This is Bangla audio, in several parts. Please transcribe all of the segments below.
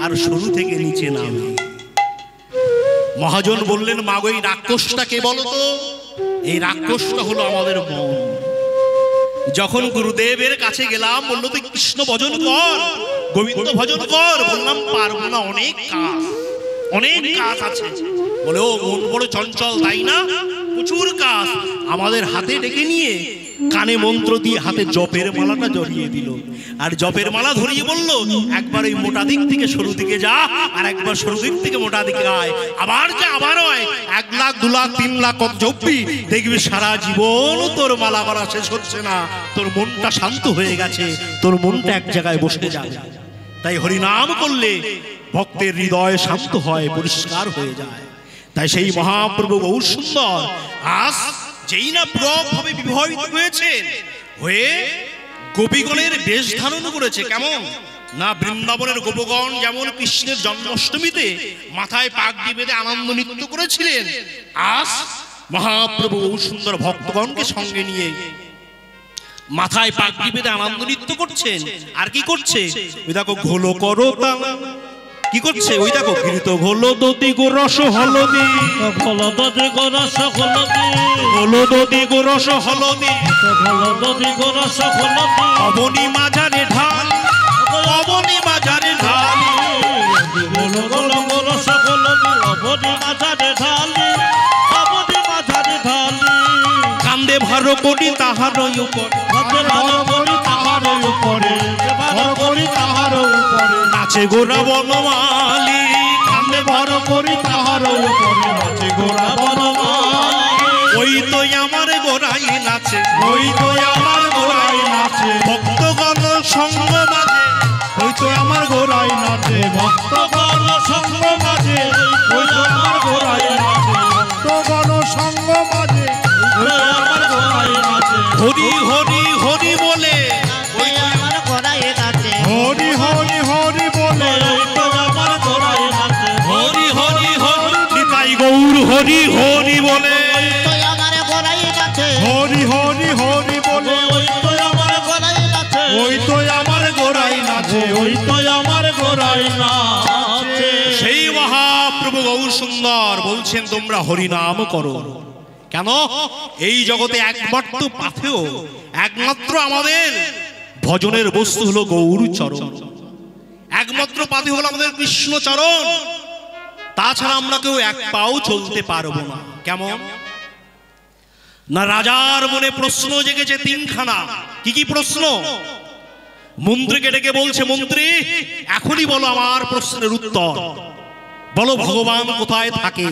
আর সরু থেকে নিচে নামে। মহাজন বললেন, মা গো এই রাক্ষসটা কে বলো তো? এই রাক্ষসটা হলো আমাদের মন। যখন গুরুদেবের কাছে গেলাম, বললো তুই কৃষ্ণ ভজন কর, গোবিন্দ ভজন কর। বললাম পারবো না, অনেক কাজ আছে। বলে ও মন বড় চঞ্চল তাই না? প্রচুর কাজ। আমাদের হাতে ডেকে নিয়ে কানে মন্ত্র দিয়ে হাতে জপের মালাটা জড়িয়ে দিল, আর জপের মালা ধরিয়ে বলল, একবার ওই মোটা দিক থেকে সরু দিকে যা, আর একবার সরু দিক থেকে মোটা দিকে আয়, আবার যা, আবার হয়। 1 লাখ 2 লাখ 3 লাখ কত জপবি, দেখবি সারা জীবন তোর মালা করা শেষ হচ্ছে না। তোর মনটা শান্ত হয়ে গেছে, তোর মনটা এক জায়গায় বসে যাবে। তাই হরিনাম করলে ভক্তের হৃদয় শান্ত হয়, পরিষ্কার হয়ে যায়। তাই সেই মহাপ্রভু গৌর সুন্দর আজ যেই না প্রভাবে বিবাহিত হয়েছে, হয়ে গোপীগণের বেশ ধারণ করেছে। কেমন না, বৃন্দাবনের গোপগণ যেমন কৃষ্ণের জন্মাষ্টমীতে মাথায় পাগড়ি বেঁধে আনন্দ নৃত্য করেছিলেন, আজ মহাপ্রভু গৌর সুন্দর ভক্তগণকে সঙ্গে নিয়ে মাথায় পাগড়ি বেঁধে আনন্দ নৃত্য করছেন। আর কি করছে? ওই দেখো ঘোলো করো তালা, কি করছে? ওই দেখো ঘৃত ঘোলো দধি গো রস হলদি, ঘোলো দধি গো রস হলদি, ঘোলো দধি গো রস হলদি, ঘোলো দধি গো রস হলদি, অবনি মাঝারে ঢাল, অবনি মাঝারে ঢাল, ঘোলো ঘোলো গো রস হলদি, অবনি মাঝারে ঢালি, অবনি মাঝারে ঢালি। কান্দে ভারো করি তাহার উপর, কান্দে ভারো করি তাহার উপরে, ভারো করি তাহার উপরে, নাচে গোরা বনমালী, কান্দে ভারো করি তাহার উপরে, নাচে গোরা বনমালী। ওই তো আমার গোরাই নাচে, ওই তো আমার গোরাই নাচে, ভক্তগণ সঙ্গ মাঝে, ওই তো আমার গোরাই নাচে, ভক্তগণ সঙ্গ মাঝে, ওই তো আমার গোরাই নাচে, ভক্তগণ সঙ্গ মাঝে, ওই তো আমার গোরাই নাচে। হরি হরি হরি বলে, ওই তো আমার গোরাই নাচে, হরি হরি হরি বলে, ওই তো আমার গোরাই নাচে, হরি হরি হরি নিতাই গৌর হরি হরি বলে, ওই তো আমার গোরাই নাচে, হরি হরি হরি বলে, ওই তো আমার গোরাই নাচে, ওই তো আমার গোরাই নাচে, ওই তো আমার গোরাই নাচে। সেই মহাপ্রভু গৌর সুন্দর বলছেন তোমরা হরিনাম করো। কেন? এই জগতে একমাত্র পাথেয়, একমাত্র আমাদের ভজনের বস্তু হলো গৌর চরণ, একমাত্র পাথেয় হলো আমাদের কৃষ্ণ চরণ। তাছাড়া আমরা কেউ এক পাও চলতে পারবো না। কেমন না, রাজার মনে প্রশ্ন জেগেছে 3খানা। কি কি প্রশ্ন? মন্ত্রীকে ডেকে বলছে, মন্ত্রী এখনই বলো আমার প্রশ্নের উত্তর, বলো ভগবান কোথায় থাকে,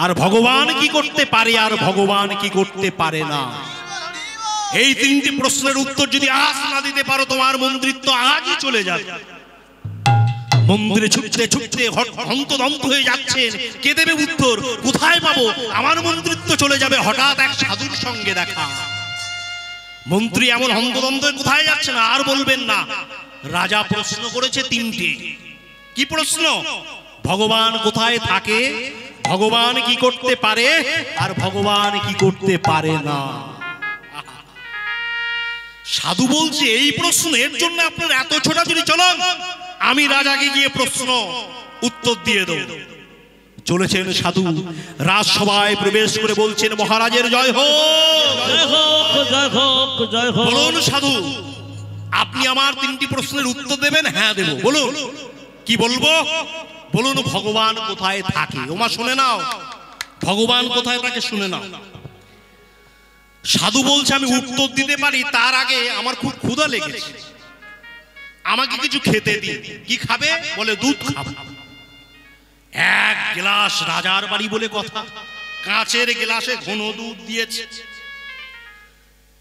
আর ভগবান কি করতে পারে, আর ভগবান কি করতে পারে না। এই 3টি প্রশ্নের উত্তর যদি আজ না দিতে পারো, তোমার মন্ত্রিত্ব আজই চলে যাবে। মন্দিরে ছুটতে ছুটতে হন্তদন্ত হয়ে যাচ্ছেন, কে দেবে উত্তর? কোথায় পাবো? আমার মন্ত্রিত্ব চলে যাবে। হঠাৎ এক সাধুর সঙ্গে দেখা। মন্ত্রী এমন হন্তদন্ত কোথায় যাচ্ছেন আর বলবেন না। রাজা প্রশ্ন করেছে 3টি। কি প্রশ্ন? ভগবান কোথায় থাকে, ভগবান কি করতে পারে, আর ভগবান কি করতে পারে না। সাধু বলছে এই প্রশ্নের জন্য আপনার এত ছোটাছুটি, চলুন আমি রাজাকে গিয়ে প্রশ্ন উত্তর দিয়ে দেব। চলেছেন সাধু, রাজসভায় প্রবেশ করে বলছেন, মহারাজের জয় হোক, জয় হোক, জয় হোক। বলুন সাধু, আপনি আমার 3টি প্রশ্নের উত্তর দেবেন? হ্যাঁ দেব। বলুন কি বলবো? বলুন ভগবান কোথায় থাকে। ওমা শুনে নাও, ভগবান কোথায় থাকে শুনে নাও। সাধু বলছে আমি উত্তর দিতে পারি, তার আগে আমার খুব ক্ষুধা লেগেছে, আমাকে কিছু খেতে দিন। কি খাবে? বলে দুধ খাবো। 1 গ্লাস, রাজার বাড়ি বলে কথা, কাঁচের গ্লাসে ঘন দুধ দিয়েছে।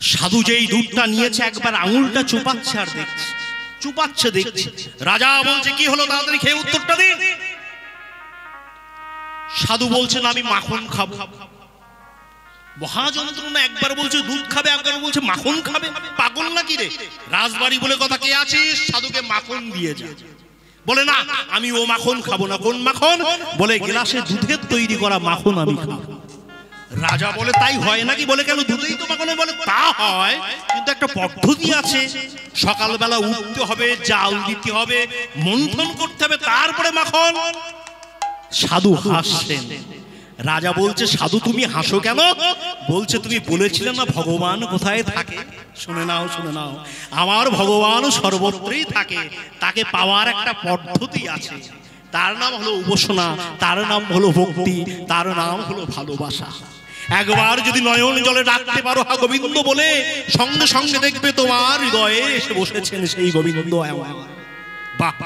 সাধু যেই দুধটা নিয়েছে একবার আঙুলটা চুপাচ্ছে আর দেখছে, চুপাচ্ছে দেখছে। রাজা বলছে কি হলো, তাড়াতাড়ি খেয়ে উত্তরটা দিন। সাধু বলছেন আমি মাখন খাবো। মহাযন্ত্রণা, একবার বলছে দুধ খাবে, একবার বলছে মাখন খাবে। পাগল নাকি রে? রাজবাড়ি বলে কথা, কে আছিস? সাধুকে মাখন দিয়ে যা। বলে না, আমি ও মাখন খাবো না। কোন মাখন? বলে গ্লাসে দুধের তৈরি করা মাখন আমি খাবো। রাজা বলে তাই হয় নাকি? বলে কেন দুধেই তো মাখন? বলে তা হয়, কিন্তু একটা পদ্ধতি আছে। সকালবেলা উঠতে হবে, জাল দিতে হবে, মন্থন করতে হবে, তারপরে মাখন। সাধু হাসছেন। রাজা বলছে, সাধু তুমি হাসো কেন? বলছে, তুমি বলেছিলে না ভগবান কোথায় থাকে? শুনে নাও, শুনে নাও, আমার ভগবান সর্বত্রই থাকে। তাকে পাওয়ার একটা পদ্ধতি আছে। তার নাম হলো উপাসনা, তার নাম হলো ভক্তি, তার নাম হলো ভালোবাসা। একবার যদি নয়ন জলে ডাকতে পারো হা গোবিন্দ বলে, সঙ্গে সঙ্গে দেখবে তোমার হৃদয়ে এসে বসেছেন সেই গোবিন্দ আমার। বাহ,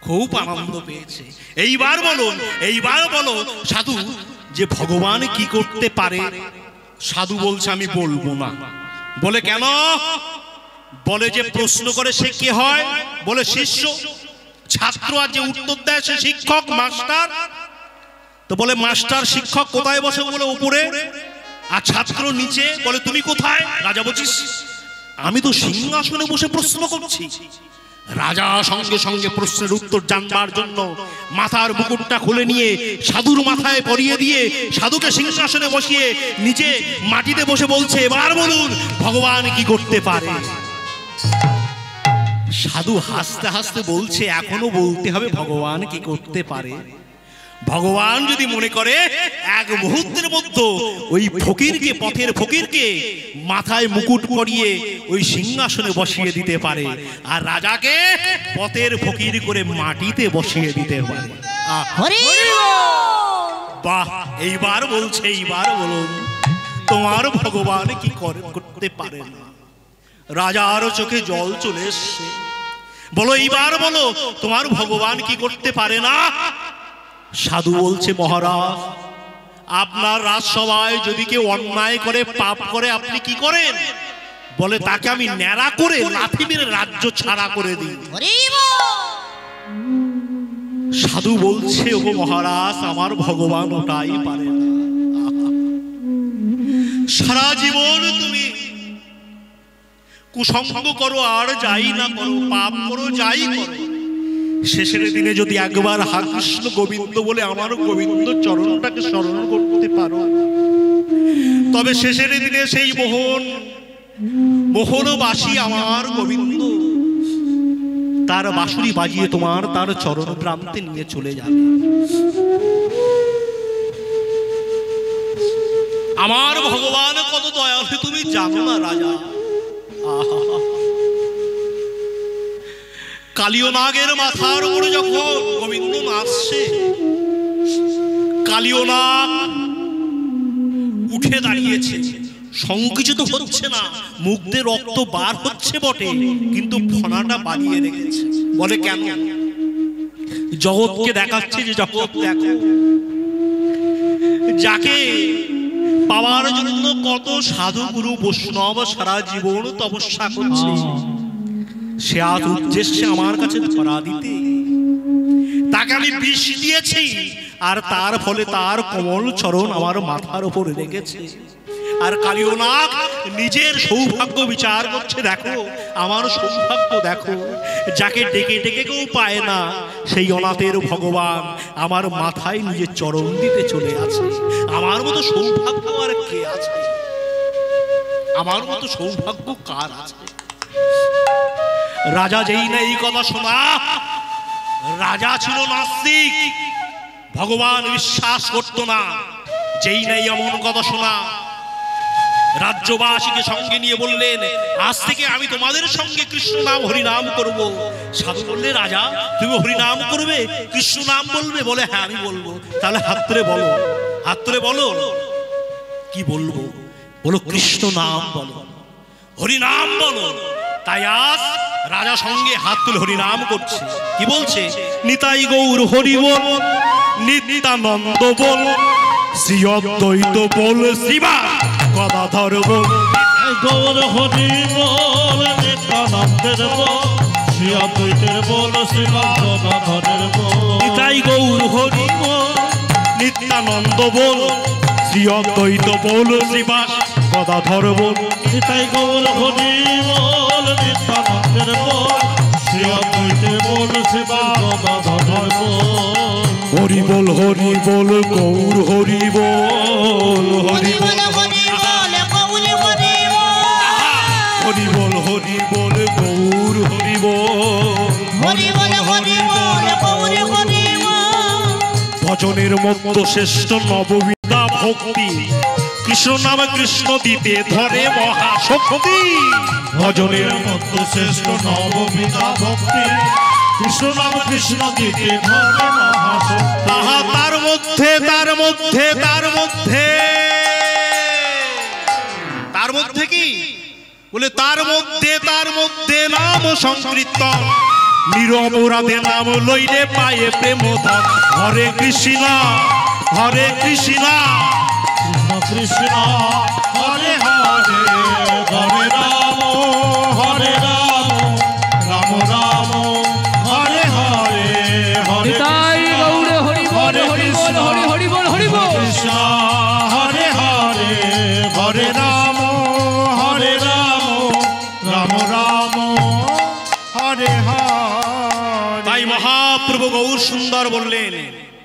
খুব আনন্দ পেয়েছে। এইবার বলুন, এইবার বলো সাধু যে ভগবান কি করতে পারে? সাধু বলছে, আমি বলবো না। বলে কেন? বলে যে প্রশ্ন করে সে কে হয়? বলে শিষ্য। ছাত্র আর যে উত্তর দেয় সে শিক্ষক, মাস্টার। তো বলে মাস্টার শিক্ষক কোথায় বসে? বলে উপরে। আর ছাত্র নিচে। বলে তুমি কোথায়? রাজা বলছিস আমি তো সিংহাসনে বসে প্রশ্ন করছি। রাজা সঙ্গে সঙ্গে প্রশ্নের উত্তর জানবার জন্য মাথার মুকুটটা খুলে নিয়ে সাধুর মাথায় পরিয়ে দিয়ে সাধুকে সিংহাসনে বসিয়ে নিচে মাটিতে বসে বলছে, এবার বলুন ভগবান কি করতে পারে? সাধু হাসতে হাসতে বলছে, এখনো বলতে হবে ভগবান কি করতে পারে। ভগবান যদি মনে করে এক মুহূর্তের মধ্যে ওই ফকিরকে, পথের ফকিরকে মাথায় মুকুট পরিয়ে ওই সিংহাসনে বসিয়ে দিতে পারে, আর রাজাকে পথের ফকির করে মাটিতে বসিয়ে দিতে পারে। বাহ, এইবার বলছে, এইবার বলুন তোমার ভগবান কি করতে পারে না? রাজার চোখে জল চলে এসছে। বলো এইবার বলো তোমার ভগবান কি করতে পারে না? সাধু বলছে, মহারাজ আপনার রাজসভায় যদি কেউ অন্যায় করে, পাপ করে, আপনি কি করেন? বলে তাকে আমি ন্যাড়া করে লাথি মেরে রাজ্য ছাড়া করে দিই। সাধু বলছে, ওগো মহারাজ আমার ভগবান ওটাই পারে না। সারা জীবন তুমি কুসঙ্গ করো আর যাই না করো, পাপ করো যাই করো, শেষের দিনে যদি একবার হা কৃষ্ণ গোবিন্দ বলে আমার গোবিন্দ চরণটাকে স্মরণ করতে পারো, তবে শেষের দিনে সেই মোহনবাসী আমার গোবিন্দ তার বাঁশুরি বাজিয়ে তোমার তার চরণ প্রান্তে নিয়ে চলে যাবে। আমার ভগবান কত দয়ালু তুমি জানো না রাজা। কালীয় নাগের মাথার উপরে যখন গোবিন্দ নাচছে, কালীয় নাগ উঠে দাঁড়িয়েছে, সংকুচিত হচ্ছে না, মুখ দিয়ে রক্ত বার হচ্ছে বটে, কিন্তু ফনাটা বাড়িয়ে রেখেছে। বলে কেন? জগৎকে দেখাচ্ছে যে জগৎ দেখো, যাকে পাওয়ার জন্য কত সাধু গুরু বৈষ্ণব সারা জীবন তপস্যা করছে, সে আজ উদ্দেশ্যে আমার কাছে ধরা দিতে। তাকে আমি বিষ দিয়েছি, আর তার ফলে তার কমল চরণ আমার মাথার উপরে রেখেছে। আর কালীয় নাগ নিজের সৌভাগ্য বিচার করছে, দেখো আমার সৌভাগ্য দেখো, যাকে ডেকে ডেকে কেউ পায় না সেই অনাথের ভগবান আমার মাথায় নিজের চরণ দিতে চলে আছে। আমার মতো সৌভাগ্য আর কে আছে? আমার মতো সৌভাগ্য কার আছে? রাজা যেই না এই কথা শোনা, রাজা ছিল নাস্তিক, ভগবান বিশ্বাস করতো না। যেই নাই এমন কথা শোনা, রাজ্যবাসীকে সঙ্গে নিয়ে বললেন, আজ থেকে আমি তোমাদের সঙ্গে কৃষ্ণ নাম হরিনাম করব। সাধু বললে, রাজা তুমি হরিনাম করবে, কৃষ্ণ নাম বলবে? বলে হ্যাঁ আমি বলবো। তাহলে হাত তুলে বলো, হাত তুলে বলো। কি বলবো? বলো কৃষ্ণ নাম বলো, হরিনাম বলো। তাই আজ রাজা সঙ্গে হাত তুলে হরিনাম করছে। কি বলছে? নিতাই গৌর হরি বল, নিত্যানন্দ বল, শ্রী অদ্বৈত বল, শিবা গদাধর বল। গৌর হরি বল, নিত্যানন্দের বল, শ্রী অদ্বৈতের বল, শিবা গদাধরের বল। নিতাই গৌর হরি বল, নিত্যানন্দ বল, শ্রী অদ্বৈত বল, শিবা গদাধর বল। নিতাই গৌর হরি বল, নিত্যানন্দের বল, শ্রী অদ্বৈতের বল, শিবা গদাধরের বল। হরি বল গৌর হরি বল, হরি বল হরি বল গৌর হরি হরি বল গৌর হরি বল, হরি বল গৌর হরি ভজনের মধ্য শ্রেষ্ঠ নববিদ্যা ভক্তি, কৃষ্ণ নাম কৃষ্ণ দিতে ধরে মহাশক্তি। ভজনের মধ্য শ্রেষ্ঠ নববিদ্যা ভক্তি, কৃষ্ণ নাম কৃষ্ণ দিতে ধরে মহাশক্তি। তাহা তার মধ্যে কি বলে, তার মধ্যে নাম সংকীর্তন, নিরপরাধে নাম লইলে পায়ে প্রেম ধন। হরে কৃষ্ণ হরে কৃষ্ণ কৃষ্ণ হরে হরে, হরে রাম রাম রাম হরে হরে, হরে তাই গৌর হরি বল হরি বল হরি বল হরি বল। কৃষ্ণ হরে হরে, হরে রাম রাম রাম হরে হরে। তাই মহাপ্রভু গৌর সুন্দর বললেন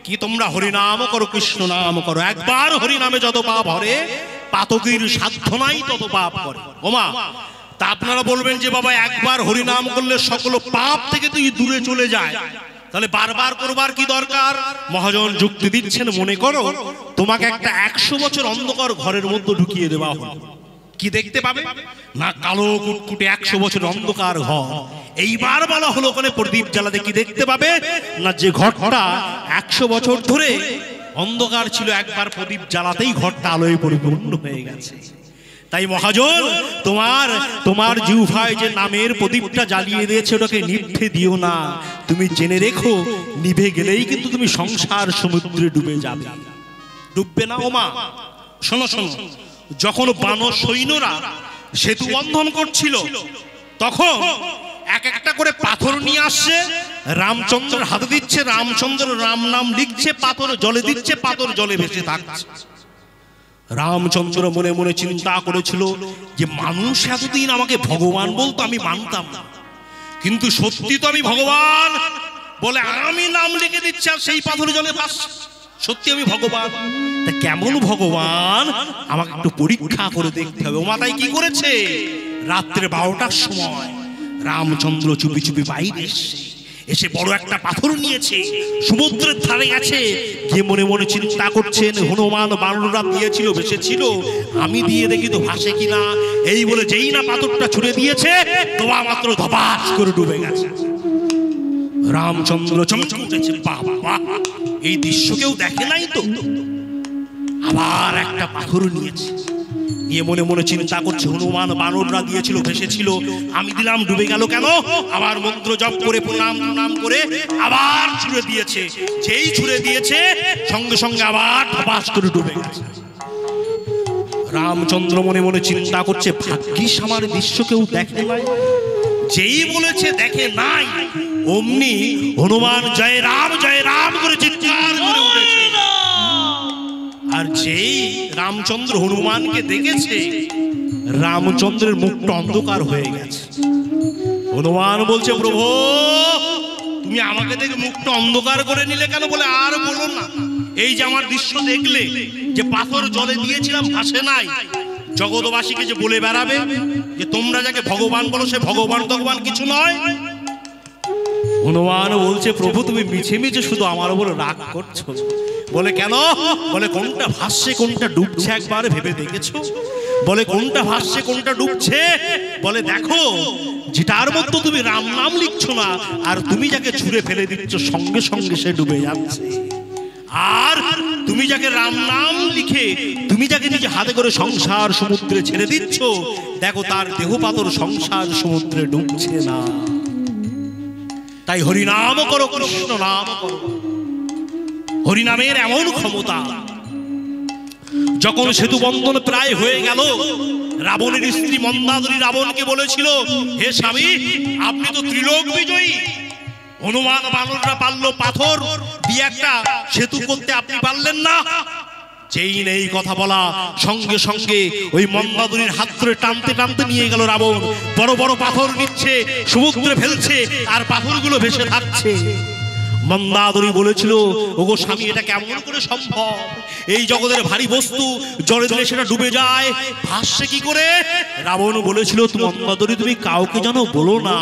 কি, তোমরা হরিনাম করো, কৃষ্ণ নাম করো। একবার হরিনামে যত পাপ হরে, পাতকীর সাধ্য নাই তত পাপ করে। ওমা, তা আপনারা বলবেন যে বাবা একবার হরিনাম করলে সকল পাপ থেকে তুই দূরে চলে যায়, তাহলে বারবার করবার কি দরকার? মহাজন যুক্তি দিচ্ছেন, মনে করো তোমাকে একটা 100 বছর অন্ধকার ঘরের মধ্যে ঢুকিয়ে দেওয়া হলো, কি দেখতে পাবে না? কালো কুটকুটে 100 বছর অন্ধকার ঘর। এইবার বলা হলো ওখানে প্রদীপ জ্বালাতে, কি দেখতে পাবে না? যে ঘরটা 100 বছর ধরে অন্ধকার ছিল, একবার প্রদীপ জ্বালাতেই ঘরটা আলোয় পরিপূর্ণ হয়ে গেছে। তাই মহাজন, তোমার জিহ্বায় যে নামের প্রদীপটা জ্বালিয়ে দিয়েছে, ওটাকে নিভতে দিও না। তুমি জেনে রেখো, নিভে গেলেই কিন্তু তুমি সংসার সমুদ্রে ডুবে যাবে। ডুববে না ওমা? শোনো, যখন বানর সৈন্যরা সেতু বন্ধন করছিল, তখন এক একটা করে পাথর নিয়ে আসছে, রামচন্দ্রের হাতে দিচ্ছে, রামচন্দ্র রাম নাম লিখছে, পাথর জলে দিচ্ছে, পাথর জলে ভেসে থাকছে। রামচন্দ্র মনে মনে চিন্তা করেছিল যে মানুষ এতদিন আমাকে ভগবান বলতো, আমি মানতাম না, কিন্তু সত্যি তো আমি ভগবান বলে আমি নাম লিখে দিচ্ছি, আর সেই পাথর জলে ভাসছে। সত্যি আমি ভগবান, তা কেমন ভগবান আমাকে একটু পরীক্ষা করে দেখতে হবে। ও মাতাই কি করেছে, রাত্রে 12টার সময় রামচন্দ্র চুপি চুপি বাইরে এসে বড় একটা পাথর নিয়েছে, সমুদ্রের ধারে গেছে, গিয়ে মনে মনে চিন্তা করছেন, হনুমান বানররা দিয়েছিল ভেসেছিল, আমি দিয়ে দেখি তো ভাসে কিনা। এই বলে যেই না পাথরটা ছুড়ে দিয়েছে, তোমা মাত্র ধপাস করে ডুবে গেছে। রামচন্দ্র চমকে উঠেছে, বাবা এই দৃশ্য কেউ দেখে নাই তো। আবার একটা পাথর নিয়েছে, নিয়ে মনে মনে চিন্তা করছে, হনুমান বানররা দিয়েছিল ভেসেছিল, আমি দিলাম ডুবে গেল কেন? আবার মন্ত্র জপ করে প্রণাম করে আবার ছুড়ে দিয়েছে, যেই ছুড়ে দিয়েছে সঙ্গে সঙ্গে আবার ধপাস করে ডুবে গেছে। রামচন্দ্র মনে মনে চিন্তা করছে, ভাগ্যিস আমার দৃশ্য কেউ দেখে নাই। যেই বলেছে দেখে নাই, অমনি হনুমান জয় রাম করে চিৎকার করে উঠেছে। আর যেই রামচন্দ্র হনুমানকে দেখেছে, রামচন্দ্রের মুখটা অন্ধকার হয়ে গেছে। হনুমান বলছে, প্রভু তুমি আমাকে দেখে মুখটা অন্ধকার করে নিলে কেন? বলে আর বলো না, এই যে আমার দৃশ্য দেখলে, যে পাথর জলে দিয়েছিলাম ভাসে নাই, জগৎবাসীকে যে বলে বেড়াবে যে তোমরা যাকে ভগবান বলো সে ভগবান কিছু নয়। হনুমান বলছে, প্রভু তুমি মিছে মিছে শুধু আমার উপর রাগ করছো। বলে কেন? বলে কোনটা ভাসছে কোনটা ডুবছে একবার ভেবে দেখেছো? বলে কোনটা ভাসছে কোনটা ডুবছে? বলে দেখো, যেটার মধ্যে তুমি রাম নাম লিখছো না, আর তুমি যাকে ছুঁড়ে ফেলে দিচ্ছ সঙ্গে সঙ্গে সে ডুবে যাচ্ছে। আর তুমি যাকে রাম নাম লিখে তুমি যাকে নিজে হাতে করে সংসার সমুদ্রে ছেড়ে দিচ্ছ, দেখো তার দেহ পাথর সংসার সমুদ্রে ডুবছে না। তাই হরিনাম করো, কৃষ্ণ নাম করো। হরিনামের এমন ক্ষমতা। যখন সেতু বন্ধন প্রায় হয়ে গেল, রাবণের স্ত্রী মন্দাদরী রাবণকে বলেছিল, হে স্বামী আপনি তো ত্রিলোক বিজয়ী, হনুমান বানররা পারল পাথর দিয়ে একটা সেতু করতে, আপনি পারলেন না। যেই নেই কথা বলা, সঙ্গে সঙ্গে ওই মন্দাদরীর হাত ধরে টানতে টানতে নিয়ে গেল রাবণ। বড় বড় পাথর নিচ্ছে, সমুদ্রে ফেলছে, আর পাথরগুলো ভেসে থাকছে। মন্দাদরি বলেছিল, ওগো স্বামী এটা কেমন করে সম্ভব? এই জগতের ভারী বস্তু জলে দিলে সেটা ডুবে যায়, ভাসছে কি করে? রাবণ বলেছিল, মন্দাদরি তুমি কাউকে যেন বলো না,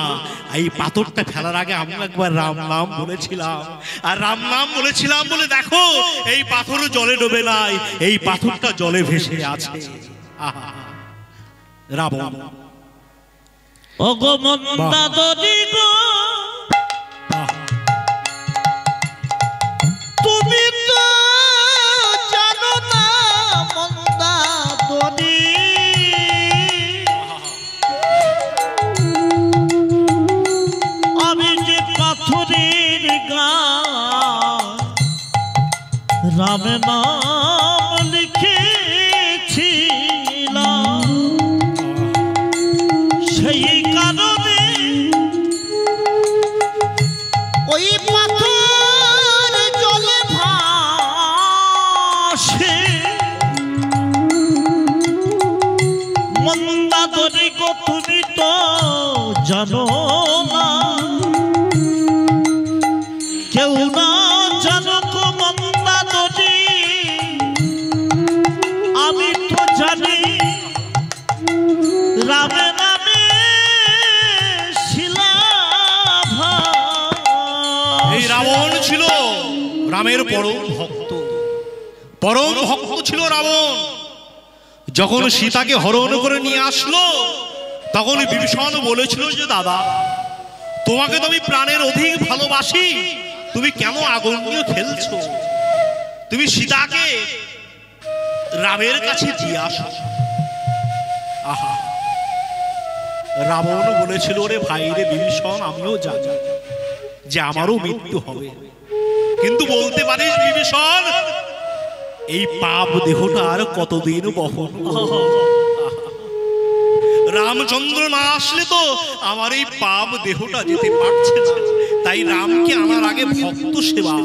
এই পাথরটা ফেলার আগে আমি একবার রাম নাম বলেছিলাম, আর রাম নাম বলেছিলাম বলে দেখো এই পাথর জলে ডুবে নাই, এই পাথরটা জলে ভেসে আছে। আহা, রাবণ। ওগো মন্দাদরি গো, তুমি তো জানো না মন্দাদরি, আমি যে পাথরের গায়ে রাম নাম লিখেছিলাম, সেই কারণে ওই পাথর জলে ভাসে। মন্দাদরি গো তুমি তো জানো না, কেউ না জানো গো মন্দাদরি, আমি তো জানি রামে নামে শিলাভা। এই রাবণ ছিল রামের পরম ভক্ত, পরম ভক্ত ছিল রাবণ। যখন সীতাকে হরণ করে নিয়ে আসলো তখন বিভীষণ বলেছিল যে দাদা তোমাকে তো আমি প্রাণের অধিক ভালোবাসি, তুমি কেন আগুন নিয়ে খেলছো? তুমি সীতাকে রামের কাছে দিয়ে আসো। আহা, রাবণ বলেছিল, ওরে ভাই রে বিভীষণ, আমিও জানি যে আমারও মৃত্যু হবে, কিন্তু বলতে পারিস বিভীষণ এই পাপ দেহটা আর কতদিন বহন করব? রামচন্দ্র না আসলে তো আমার এই পাপ দেহটা যেতে পারছে না, তাই রামকে আনার আগে ভক্ত সেবা,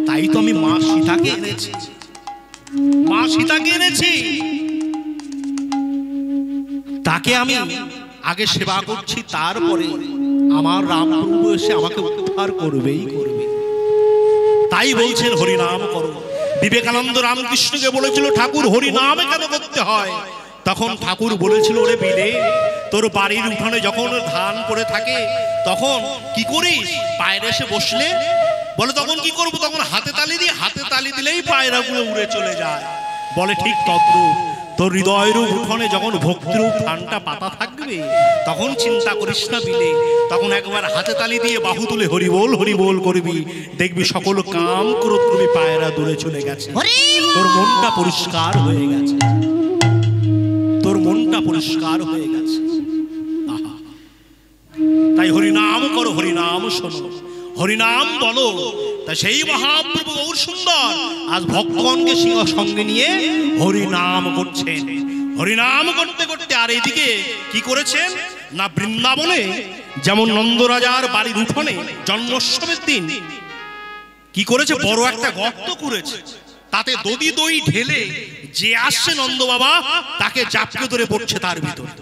তাই তো আমি মা সীতাকে এনেছি, মা সীতাকে এনেছি, তাকে আমি আগে সেবা করছি, তারপরে আমার রামপ্রভু এসে আমাকে উদ্ধার করবেই করবে। তাই বলছেন হরিনাম করো। বিবেকানন্দ রামকৃষ্ণকে বলেছিল, ঠাকুর হরিনাম কেন করতে হয়? তখন ঠাকুর বলেছিল, ওরে বিলে, তোর বাড়ির উঠানে যখন ধান পড়ে থাকে তখন কি করিস? পায়রা এসে বসলে বলে তখন কি করবো? তখন হাতে তালি দিই, হাতে তালি দিলেই পায়রাগুলো উড়ে চলে যায়। বলে ঠিক তদ্রূপ তোর হৃদয়ের উঠোনে যখন ভক্তির ধানটা পাতা থাকবে তখন চিন্তা করিস না বিলে, তখন একবার হাতে তালি দিয়ে বাহু তুলে হরি বল করবি, দেখবি সকল কাম ক্রোধ তুমি পায়রা দূরে চলে গেছে, তোর মনটা পরিষ্কার হয়ে গেছে, তোর মনটা পরিষ্কার হয়ে গেছে। আহা, তাই হরিনাম করো, হরিনাম শোনো, হরিনাম বলো। তা সেই মহাপ্রভু গৌর সুন্দর আজ ভক্তগণকে সঙ্গে নিয়ে হরিনাম করছেন। হরিনাম করতে করতে আর এদিকে কি করেছেন না, বৃন্দাবনে যেমন নন্দরাজার বাড়ির উঠোনে জন্মোৎসবের দিন কি করেছে, বড় একটা গর্ত করেছে, তাতে দধি দই ঢেলে যে আসছে নন্দ বাবা তাকে জাপকে ধরে পড়ছে তার ভিতরে।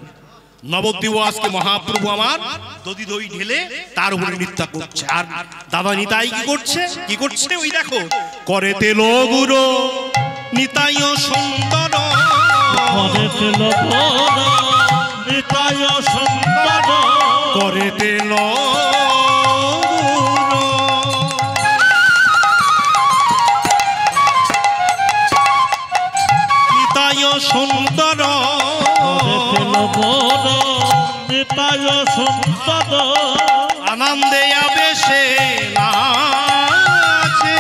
নবদ্বীপ আজকে মহাপ্রভু আমার দধি দই ঢেলে তার উপরে নৃত্য করছে, আর দাদা নিতাই কি করছে, কি করছে ওই দেখো, করে তেল গুরু নিতাই সুন্দর, করে তেল নিতাই সুন্দর, করে তেল নিতাই সুন্দর, নিতাই সুন্দর, আনন্দে আবেশে নাচে,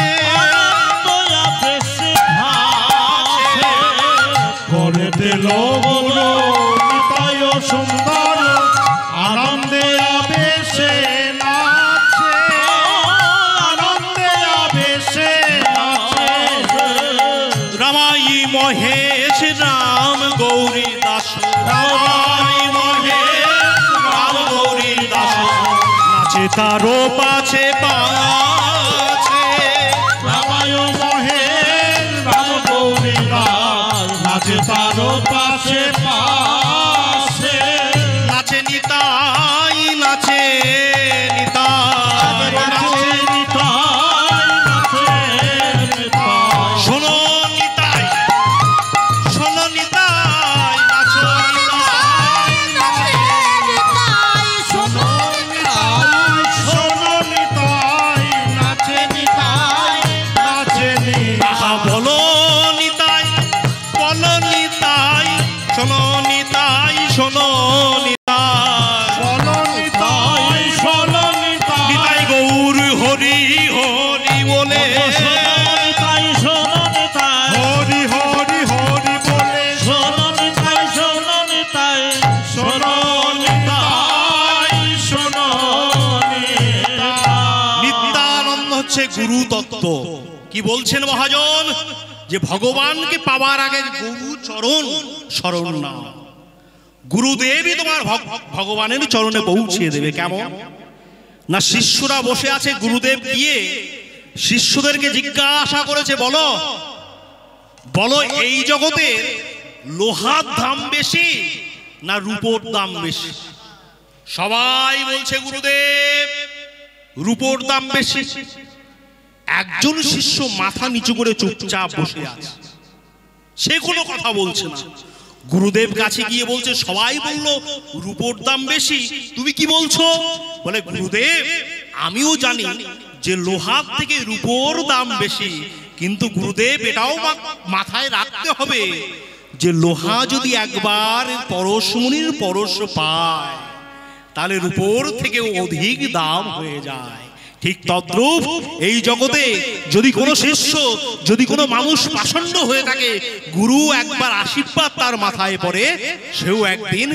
করে দিল গুরু নিতাই সুন্দর, আনন্দে আবেশে নাচে, আনন্দে আবেশে নাচে। রামাই মহেশ রাম গৌরী দাস, রামাই মহেশ রাম গৌরী দাস, নাচে তারো পাছে পাছে, রামায় মহেশ রাম গৌরী দাস, নাচে তারো পাশে পাশে, নাচে নিতাই, নাচে নিতাই, নাচে নিতাই, হরি বলে শোনন তাই শোনন তাই হরি হরি হরি বলে শোনন তাই শোনন তাই শোনন তাই শোনন নিত্যানন্দ হচ্ছে গুরু তত্ত্ব। কি বলছেন মহাজন? যে ভগবানকে পাওয়ার আগে গুরু চরণ শরণ নাও। গুরুদেবই তোমার ভগবানের চরণে পৌঁছিয়ে দেবে। কেমন না, শিষ্যরা বসে আছে, গুরুদেব গিয়ে শিষ্যদেরকে জিজ্ঞাসা করেছে, বলো বলো এই জগতে লোহার দাম বেশি না রূপোর দাম বেশি? সবাই বলছে গুরুদেব রূপোর দাম বেশি। একজন শিষ্য মাথা নিচু করে চুপচাপ বসে আছে, সে কোনো কথা বলছে না। গুরুদেব কাছে গিয়ে বলছে, সবাই বললো রূপোর দাম বেশি, তুমি কি বলছো? বলে, গুরুদেব আমিও জানি যে লোহার থেকে রূপোর দাম বেশি, কিন্তু গুরুদেব এটাও মাথায় রাখতে হবে যে লোহা যদি একবার পরশমণির পরশ পায় তাহলে রূপোর থেকেও অধিক দাম হয়ে যায়। ঠিক তদ্রূপ এই জগতে যদি কোনো শিষ্য, যদি কোনো মানুষ পাষণ্ড হয়ে থাকে, গুরু একবার আশীর্বাদ তার মাথায় পড়ে, সেও একদিন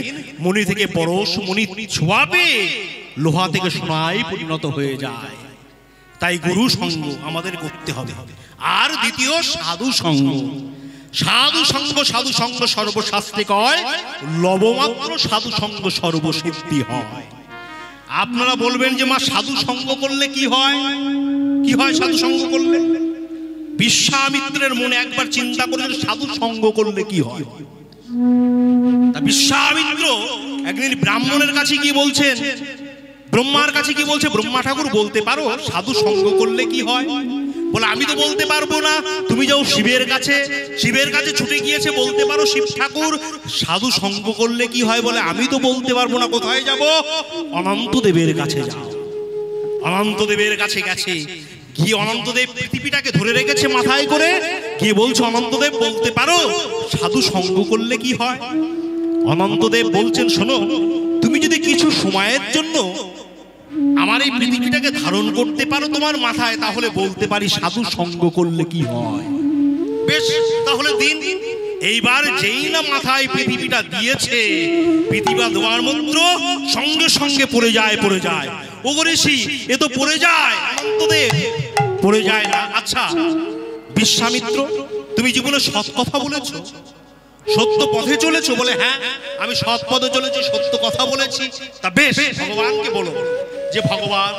মণি থেকে পরশ মণি ছোঁয়াবে, লোহা থেকে সোনায় পরিণত হয়ে যায়। তাই গুরু সঙ্গ আমাদের করতে হবে। আর দ্বিতীয় সাধু সঙ্গ। সাধু সঙ্গ, সাধু সঙ্গ সর্বশাস্ত্রে কয়, লবমাত্র সাধু সঙ্গ সর্বসিদ্ধি হয়। আপনারা বলবেন যে মা সাধু সঙ্গ করলে কি হয়? কি হয় সাধু সঙ্গ করলে? বিশ্বামিত্রের মনে একবার চিন্তা করলেন সাধু সঙ্গ করলে কি হয়। তা বিশ্বামিত্র একদিন ব্রাহ্মণের কাছে গিয়ে বলছেন, ব্রহ্মার কাছে কি বলছে, ব্রহ্মা ঠাকুর বলতে পারো সাধু সঙ্গ করলে কি হয়? বলে, আমি তো বলতে পারবো না, তুমি যাও শিবের কাছে। শিবের কাছে ছুটে গিয়েছে, বলতে পারো শিব ঠাকুর সাধু সঙ্গ করলে কি হয়? বলে, আমি তো বলতে পারবো না, কোথায় যাব? অনন্ত দেবের কাছে যাও। অনন্ত দেবের কাছে গেছে, গিয়ে অনন্তদেব পৃথিবীটাকে ধরে রেখেছে মাথায় করে, গিয়ে বলছে, অনন্তদেব বলতে পারো সাধু সঙ্গ করলে কি হয়? অনন্তদেব বলছেন, শোনো, তুমি যদি কিছু সময়ের জন্য আমার এই পৃথিবীটাকে ধারণ করতে পারো তোমার মাথায়, তাহলে বলতে পারি সাধু সঙ্গ করলে কি হয়। বেশ, তাহলে দিন। এইবার যেই না মাথায় পৃথিবীটা দিয়েছে, পৃথিবী দেওয়ার মন্ত্র সঙ্গে সঙ্গে পড়ে যায়, পড়ে যায়। ও ঋষি, এ তো পড়ে যায়। অনন্তদেব, পড়ে যায় না। আচ্ছা বিশ্বামিত্র, তুমি জীবনে সৎ কথা বলেছো, সত্য পথে চলেছো? বলে, হ্যাঁ আমি সৎ পথে চলেছি, সত্য কথা বলেছি। তা বেশ, ভগবানকে বলো যে ভগবান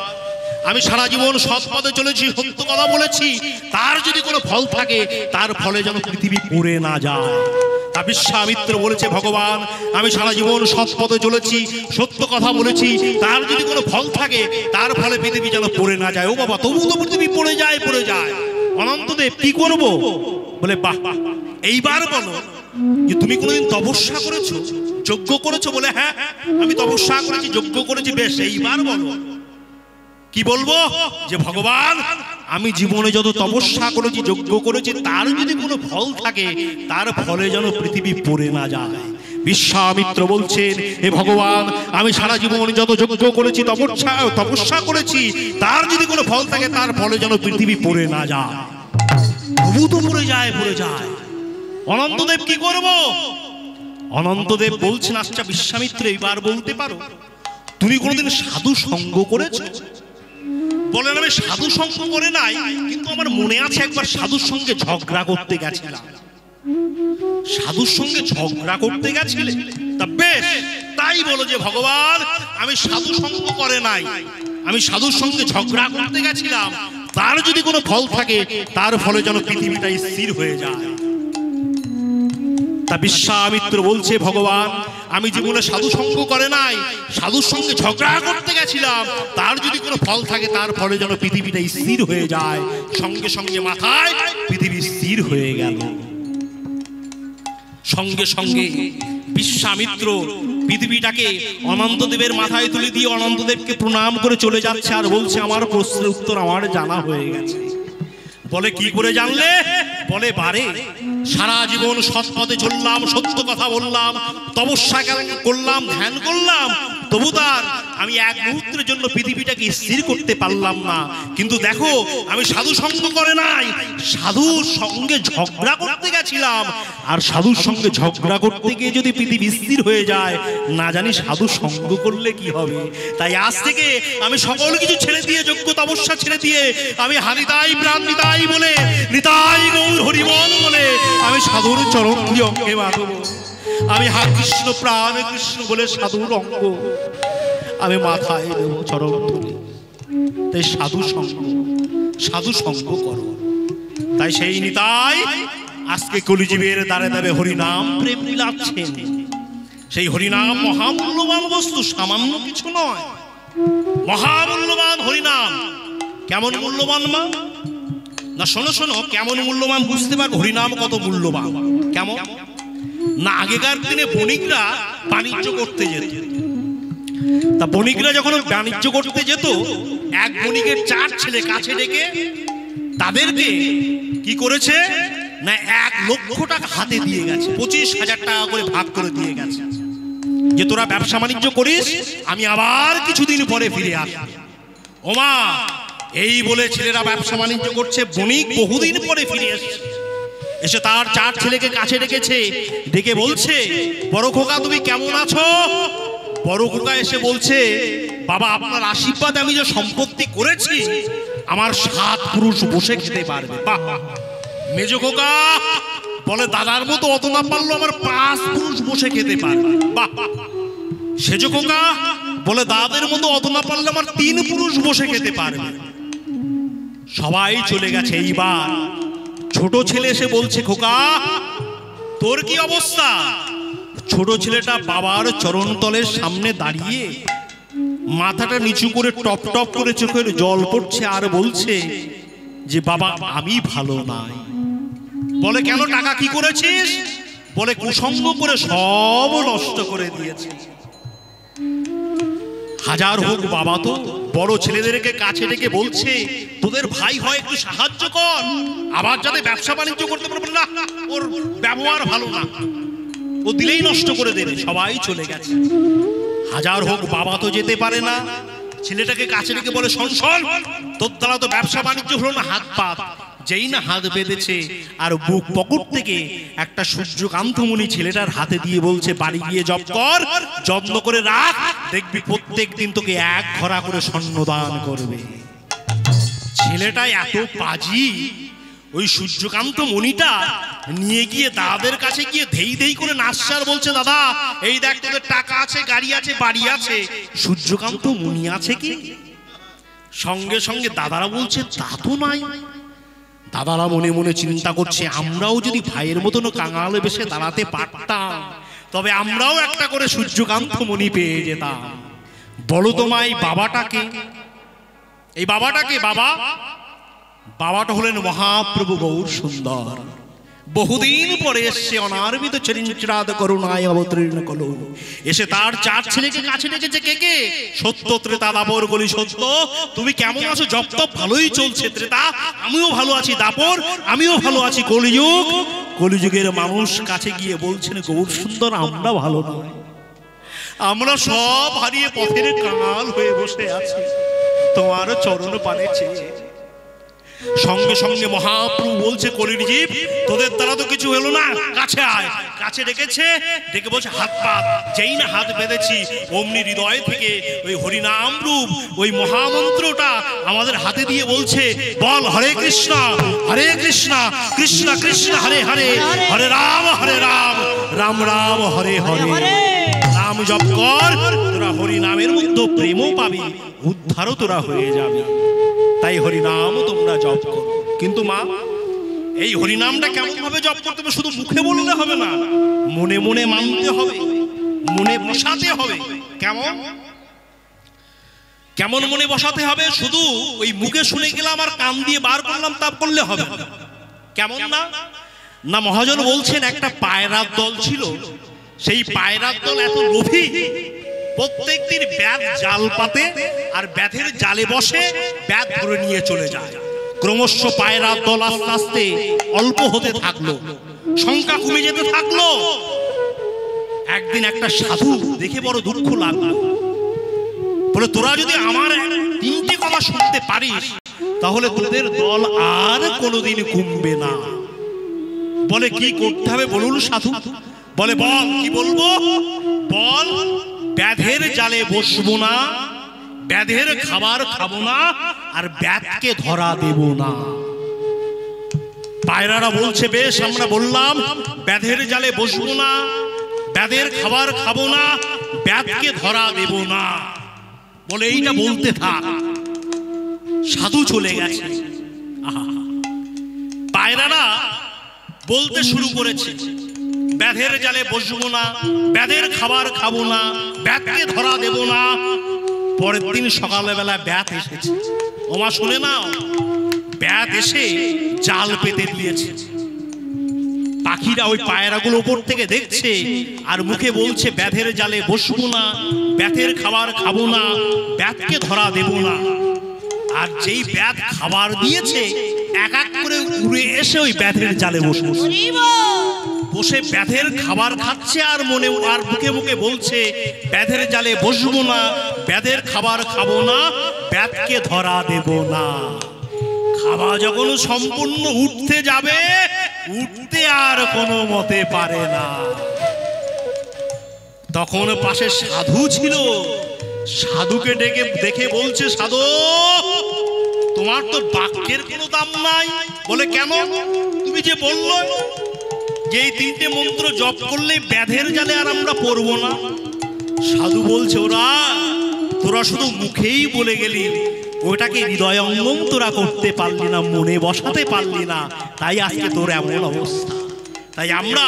আমি সারা জীবন সৎ পথে চলেছি, সত্য কথা বলেছি, তার যদি কোনো ফল থাকে তার ফলে যেন পৃথিবী পড়ে না যায়। তা বিশ্বামিত্র বলেছে, ভগবান আমি সারা জীবন সৎ পথে চলেছি, সত্য কথা বলেছি, তার যদি কোনো ফল থাকে তার ফলে পৃথিবী যেন পড়ে না যায়। ও বাবা, তবু তো পৃথিবী পড়ে যায়, পড়ে যায়। অনন্তদেব কি করব? বলে, বাহ, এইবার বলো যে তুমি কোনোদিন তপস্যা করেছো, যজ্ঞ করেছো? বলে, হ্যাঁ আমি তপস্যা করেছি, যজ্ঞ করেছি। বেশ, এইবার বলো কি বলবো? যে ভগবান আমি জীবনে যত তপস্যা করেছি, যজ্ঞ করেছি, তার যদি কোনো ফল থাকে তার ফলে যেন পৃথিবী পড়ে না যায়। বিশ্বামিত্র বলছেন, হে ভগবান আমি সারা জীবন যত যজ্ঞ করেছি, তপস্যা করেছি, তার যদি কোনো ফল থাকে তার ফলে যেন পৃথিবী পড়ে না যায়। তবু তো পড়ে যায়, পড়ে যায়। অনন্তদেব কি করব? অনন্তদেব বলছেন, আচ্ছা বিশ্বামিত্র এইবার বলতে পারো তুমি কোনোদিন সাধু সঙ্গ করেছো? বলেন, আমি সাধু সঙ্গ করে নাই, কিন্তু আমার মনে আছে একবার সাধুর সঙ্গে ঝগড়া করতে গেছিলাম। সাধুর সঙ্গে ঝগড়া করতে গেছিলে? তা বেশ, তাই বলো যে ভগবান আমি সাধু সঙ্গ করে নাই, আমি সাধুর সঙ্গে ঝগড়া করতে গেছিলাম, তার যদি কোনো ফল থাকে তার ফলে যেন পৃথিবীটা স্থির হয়ে যায়। তা বিশ্বামিত্র বলছে, ভগবান আমি জীবনে সাধু সঙ্গ করে নাই, সাধুর সঙ্গে ঝগড়া করতে গেছিলাম, তার যদি কোনো ফল থাকে তার ফলে যেন পৃথিবীটা স্থির হয়ে যায়। সঙ্গে সঙ্গে মাথায় পৃথিবী স্থির হয়ে গেল। সঙ্গে সঙ্গে বিশ্বামিত্র পৃথিবীটাকে অনন্তদেবের মাথায় তুলে দিয়ে অনন্তদেবকে প্রণাম করে চলে যাচ্ছে, আর বলছে, আমার প্রশ্নের উত্তর আমার জানা হয়ে গেছে। বলে, কি করে জানলে? বলে, বারে সারা জীবন সৎ পথে চললাম, সত্য কথা বললাম, তপস্যা করলাম, ধ্যান করলাম, তবু তার আমি এক মুহূর্তের জন্য পৃথিবীটাকে স্থির করতে পারলাম না, কিন্তু দেখো আমি সাধু সঙ্গ করে নাই, সাধুর সঙ্গে ঝগড়া করতে গেছিলাম, আর সাধুর সঙ্গে ঝগড়া করতে গিয়ে যদি পৃথিবী স্থির হয়ে যায়, না জানি সাধু সঙ্গ করলে কি হবে। তাই আজ থেকে আমি সকল কিছু ছেড়ে দিয়ে, যোগ্য তপস্যা ছেড়ে দিয়ে, আমি হানিতাই প্রাণ নিতাই বলে, নিতাই গৌর হরিবল বলে আমি সাধুর চরণ দিয়ে অঙ্গে মাধব। আমি হা কৃষ্ণ প্রাণ কৃষ্ণ বলে সাধুর অঙ্গ আমি মাথায় দেব চরণ ধরে। তাই সাধু সঙ্গ করো। তাই সেই নিতাই আজকে কলিজীবের দ্বারে দ্বারে হরিনাম প্রেম বিলাচ্ছেন। সেই হরিনাম মহামূল্যবান বস্তু, সামান্য কিছু নয়, মহামূল্যবান হরিনাম। কেমন মূল্যবান মা? না শোনো শোনো, কেমন মূল্যবান বুঝতে পারবো হরিনাম কত মূল্যবান। কেমন না, আগেকার দিনে বণিকরা বাণিজ্য করতে যেত। তা বণিকরা যখন বাণিজ্য করতে যেত, এক বণিকের 4 ছেলে কাছে ডেকে তাদেরকে কি করেছে না 1 লক্ষ টাকা হাতে দিয়ে গেছে, 25,000 টাকা করে ভাগ করে দিয়ে গেছে, যে তোরা ব্যবসা বাণিজ্য করিস, আমি আবার কিছুদিন পরে ফিরে আসবো। ওমা, এই বলে ছেলেরা ব্যবসা বাণিজ্য করছে, বণিক বহুদিন পরে ফিরে এসেছে। এসে তার 4 ছেলেকে কাছে ডেকেছে, ডেকে বলছে, বড় খোকা তুমি কেমন আছো? বড় খোকা এসে বলছে, বাবা আপনার আশীর্বাদ আমি যে সম্পত্তি করেছি, আমার 7 পুরুষ বসে খেতে পারবে। বাহ। মেজ খোকা বলে, দাদার মতো অত না পারলো আমার 5 পুরুষ বসে খেতে পারবে। বাহ। সেজ খোকা বলে, দাদাদের মতো অত না পারলে আমার 3 পুরুষ বসে খেতে পারবে। সবাই চলে গেছে। এইবার ছোট ছেলে এসে বলছে, খোকা তোর কি অবস্থা? ছোট ছেলেটা বাবার চরণ তলের সামনে দাঁড়িয়ে মাথাটা নিচু করে টপ টপ করে চোখের জল পড়ছে, আর বলছে যে বাবা আমি ভালো নাই। বলে কেন, টাকা কি করেছিস? বলে কুসঙ্গ করে সব নষ্ট করে দিয়েছে। হাজার হোক বাবা তো বড় ছেলেদেরকে কাছে ডেকে বলছে, তোদের ভাই হয় একটু সাহায্য কর, আবার যাতে ব্যবসা বাণিজ্য করতে পারবে না, ওর ব্যবহার ভালো না, ও দিলেই নষ্ট করে দেবে। সবাই চলে গেছে। হাজার হোক বাবা তো যেতে পারে না। ছেলেটাকে কাছে ডেকে বলে, শোন শোন, তোর দ্বারা তো ব্যবসা বাণিজ্য হলো না, হাত পাত। যেই না হাত বেঁধেছে, আর বুক পকেট থেকে একটা সূর্যকান্তমণি ছেলেটার হাতে দিয়ে বলছে, বাড়ি গিয়ে জপ কর, যত্ন করে রাখ, দেখবি প্রত্যেক দিন তোকে 1 ঘড়া করে স্বর্ণ দান করবে। ছেলেটা এত পাজি, ওই সূর্যকান্ত মণিটা নিয়ে গিয়ে দাদাদের কাছে গিয়ে ধেই ধেই করে নাচছে, আর বলছে, দাদা এই দেখ তোদের টাকা আছে, গাড়ি আছে, বাড়ি আছে, সূর্যকান্ত মণি আছে কি? সঙ্গে সঙ্গে দাদারা বলছে, তা তো নাই। দাদারা মনে মনে চিন্তা করছে, আমরাও যদি ভাইয়ের মতন কাঙালে বেশে দাঁড়াতে পারতাম, তবে আমরাও একটা করে সূর্যকান্ত মণি পেয়ে যেতাম। বলো তোমায় বাবাটাকে, এই বাবাটাকে, বাবাটা হলেন মহাপ্রভু গৌর সুন্দর। বহুদিন পরে এসে অনারবিত চরিঞ্চরাদ করুণায় অবতীর্ণ করল। এসে তার 4 ছেলেকে কাছে ডেকেছে। কে? সত্য, ত্রেতা, দাপর। বলি, সত্য তুমি কেমন আছো? জপ তপ ভালোই চলছে। ত্রেতা আমিও ভালো আছি। দাপর আমিও ভালো আছি। কলিযুগের মানুষ কাছে গিয়ে বলছেন, গৌর সুন্দর আমরা ভালো নয়, আমরা সব হারিয়ে পথের কাঙাল হয়ে বসে আছি, তোমার চরণ পানে চেয়ে। সঙ্গে সঙ্গে মহাপ্রভু বলছে, কলির জীব তোদের দ্বারা তো কিছু হলো না, কাছে আয়। কাছে ডেকেছে, ডেকে বলছে হাত পাত। যেই না হাত বেঁধেছি, অমনি হৃদয় থেকে ওই হরিনাম রূপ, ওই মহামন্ত্রটা আমাদের হাতে দিয়ে বলছে, বল হরে কৃষ্ণ কৃষ্ণ কৃষ্ণ হরে হরে, হরে রাম রাম রাম হরে হরে। নাম জপ কর, তোরা হরিনামের মধ্যে প্রেমও পাবি, উদ্ধারও তোরা হয়ে যাবে। তাই হরিনাম তোমরা জপ করো। কিন্তু মা, এই হরিনামটা কেমন ভাবে জপ করতে হবে? শুধু মুখে বললে হবে না, মনে মনে মানতে হবে, মনে বসাতে হবে। কেমন মনে বসাতে হবে? শুধু ওই মুখে শুনে গেলাম আর কান দিয়ে বার করলাম তা করলে হবে কেমন না। মহাজন বলছেন, একটা পায়রার দল ছিল। সেই পায়রার দল এত লোভী, প্রত্যেক দিন ব্যাধ জাল পাতে আর ব্যাধের জালে বসে ব্যাধ ধরে নিয়ে চলে যায়। ক্রমশ পায়রার দল আস্তে আস্তে অল্প হতে থাকলো, সংখ্যা কমে যেতে থাকলো। একদিন একটা সাধু দেখে বড় দুঃখ লাগলো। বলে তোরা যদি আমার 3টে কথা শুনতে পারিস তাহলে তোদের দল আর কোনোদিন কমবে না। বলে কি করতে হবে বলুন সাধু? বলে বল কি বলবো? বল ব্যাধের জালে বসবো না, ব্যাধের খাবার খাবো না, আর ব্যাধকে ধরা দেব না। পায়রারা বলছে বেশ, আমরা বললাম ব্যাধের জালে বসবো না, ব্যাধের খাবার খাবো না, ব্যাধকে ধরা দেব না। বলে এইটা বলতে থাক। সাধু চলে গেছে। পায়রারা বলতে শুরু করেছে ব্যাধের জালে বসবো না, ব্যাধের খাবার খাবো না, ব্যাধকে ধরা দেব না। পরের দিন সকালবেলা ব্যাধ এসেছে। ওমা শুনে নাও, ব্যাধ এসে জাল পেতে দিয়েছে। পাখিরা ওই পায়রাগুলো উপর থেকে দেখছে আর মুখে বলছে ব্যাধের জালে বসবো না, ব্যাধের খাবার খাবো না, ব্যাধকে ধরা দেব না। আর যেই ব্যাধ খাবার দিয়েছে এক এক করে উড়ে এসে ওই ব্যাধের জালে বসে বসে ব্যাধের খাবার খাচ্ছে আর মনে আর মুখে মুখে বলছে ব্যাধের জালে বসবো না, ব্যাধের খাবার খাবো না, ব্যাধকে ধরা দেব না। খাওয়া যখন সম্পূর্ণ উঠতে যাবে, উঠতে আর কোনো মতে পারে না। তখন পাশে সাধু ছিল। সাধুকে ডেকে দেখে বলছে সাধু, তোমার তো বাক্যের কোনো দাম নাই। বলে কেন? তুমি যে বললো যে এই 3টে মন্ত্র জপ করলে ব্যাধের জালে আর আমরা পড়বো না। সাধু বলছে তোরা শুধু মুখেই বলে গেলি, ওটাকে হৃদয়ঙ্গম তোরা করতে পারলি না, মনে বসাতে পারলি না, তাই আজকে তোর এমন অবস্থা। তাই আমরা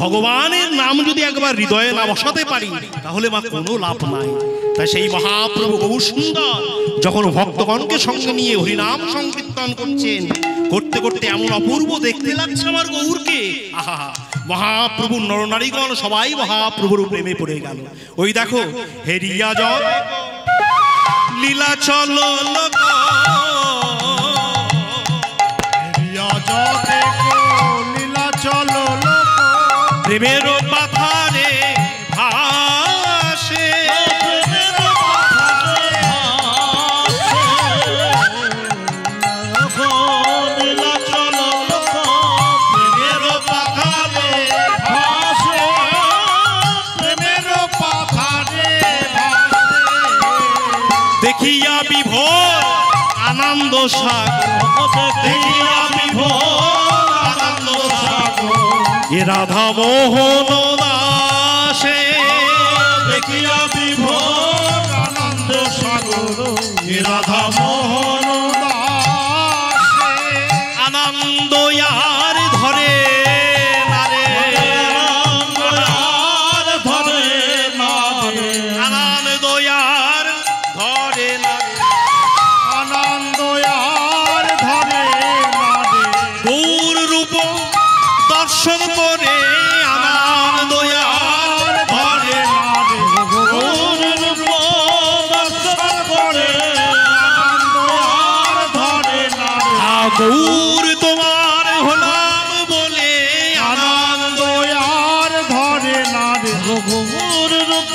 ভগবানের নাম যদি একবার হৃদয়ে না বসাতে পারি তাহলে মা কোনো লাভ নাই। তাই সেই মহাপ্রভু বহু সুন্দর যখন ভক্তগণকে সঙ্গে নিয়ে হরিনাম সংকীর্তন করছেন, করতে করতে এমন অপূর্ব দেখতে লাগছে আমার গৌরকে। আহা, মহাপ্রভু নরনারীগণ সবাই মহাপ্রভুর প্রেমে পড়ে গেল। ওই দেখো হেরিয়া জল লীলা চলো লোক, হেরিয়া জলে লীলা চলো লোক, প্রেমের পাথারে ভাসে, দেখিয়া বিভোর আনন্দ সাগর, দেখিয়া বিভোর আনন্দ সাগর, এ রাধা মোহন দাসে, দেখিয়া বিভোর আনন্দ সাগর, এ রাধা মোহন দাসে, আনন্দ আর ধরে না রে, আর ধরে না রে, আনন্দ আর ধরে না, আনন্দ আর ধরে না রে, গৌর রূপ দর্শন করে আনন্দ আর ধরে না রে, গৌর রূপ দর্শন করে আনন্দ আর ধরে না রে, গৌর তোমার হলাম বলে আনন্দ আর ধরে না রে, গৌর রূপ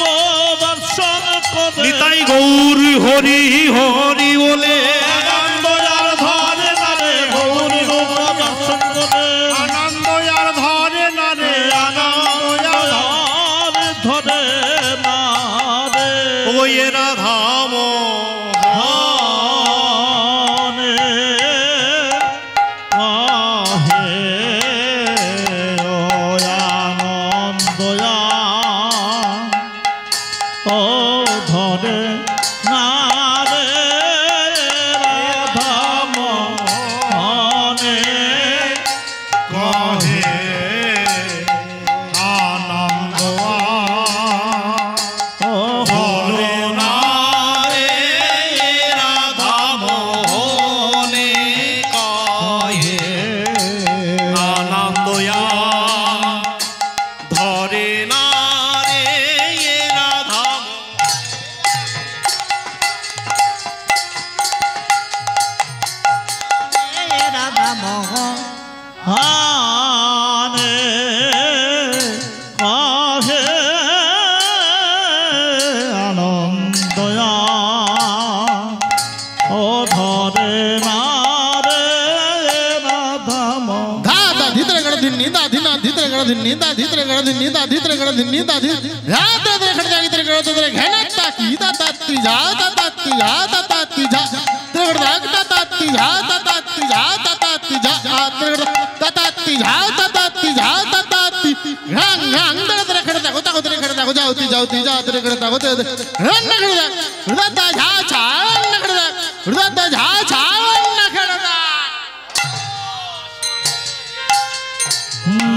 দর্শন করে নিতাই গৌর হরি হরি বলে আনন্দ আর ধরে না রে, গৌর রূপ দর্শন করে আনন্দ আর ধরে না রে, আনন্দ আর ধরে না রে, ওই রাধাম আনে আহে ও আনন্দয়া, ও ধরে না রে রাধা মোহনে, কহে আনন্দ ও ধরে না রে রাধা মোহনে কহে আনন্দয়া ধরে না রে রাধা, আনে কাহে আনন্দয়া। धिन्नी दा धिना धित्रे गड़ धिन्नी दा धित्रे गड़ धिन्नी दा धित्रे गड़ धिन्नी दा धित रात रे खड़ जागी तेरे गड़ तेरे घेना ताकी दा ताती जा दा ताती जा दा ताती जा तेरे गड़ दा ताती जा दा ताती जा दा ताती जा तेरे गड़ दा ताती जा दा ताती जा दा ताती रंग रंग तेरे खड़ दा गोता तेरे खड़ दा गो जाऊती जाऊती जा तेरे खड़ दा गोते रंग खड़ दा दा जा छा रंग खड़ दा जा छा रंग खड़ दा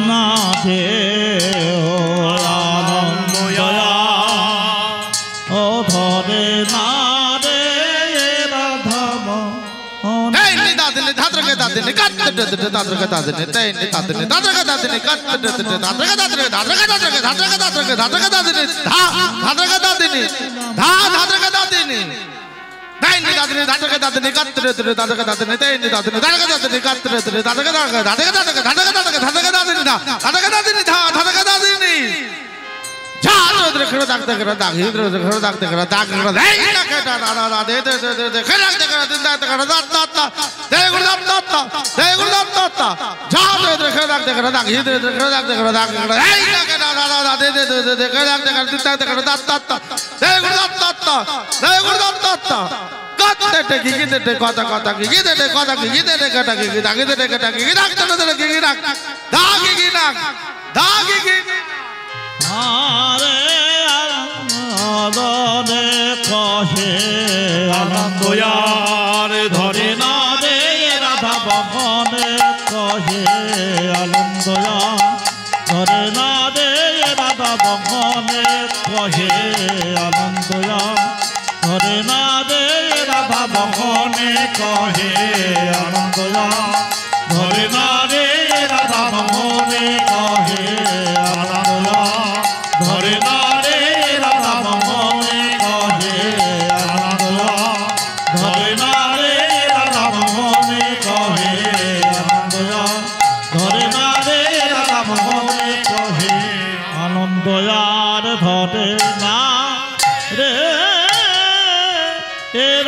না দে আনন্দয়া ও ধরে না রে রাধাম hey ni dadne dhadra ka dadne kat dadra ka dadne tay ni dadne dadra ka dadne kat dadra ka dadne dadra ka dadne dadra ka dadne dadra ka dadne dha dadra ka dadne dha dadra ka dadne tay ni dadne dadra ka dadne kat dadra ka dadne tay ni dadne dadra ka dadne kat dadra ka dadne dadra ka dadne dadra ka dadne dadra ka dadne dha dadra ka dadne dha dadra ka dadne जा इधर खड़ा दागते करा दाग इधर खड़ा दागते करा दाग करा दे ना केटा ना ना दे खड़ा दागते करा दिन दागते करा दात दात दे गुड़ दात दात दे गुड़ दात दात जा इधर खड़ा दागते करा दाग इधर खड़ा दागते करा दाग करा दे ना केटा ना ना दे खड़ा दागते करा दिन दागते करा दात दात दे गुड़ दात दात दे गुड़ दात दात काते टे की दे कोता कोता की दे कोता की दे कटा की दाग दे कटा की दाग दे की दाग दाग की नाक दाग की আরে আনন্দে কহে আনন্দয়ার ধরে না রে রাধা বনে কহে আনন্দয়া ধরে না রে রাধা বনে কহে আনন্দয়া ধরে না রে রাধা বনে কহে আনন্দয়া ধরে না রে রাধা বনে কহে আনন্দয়া ধরে না রে রাধা মোহনে কহে আনন্দয়া ধরে না রে রাধা মোহনে কহে আনন্দয়া ধরে না রে রাধা মোহনে কহে আনন্দয়ার ধরে না রে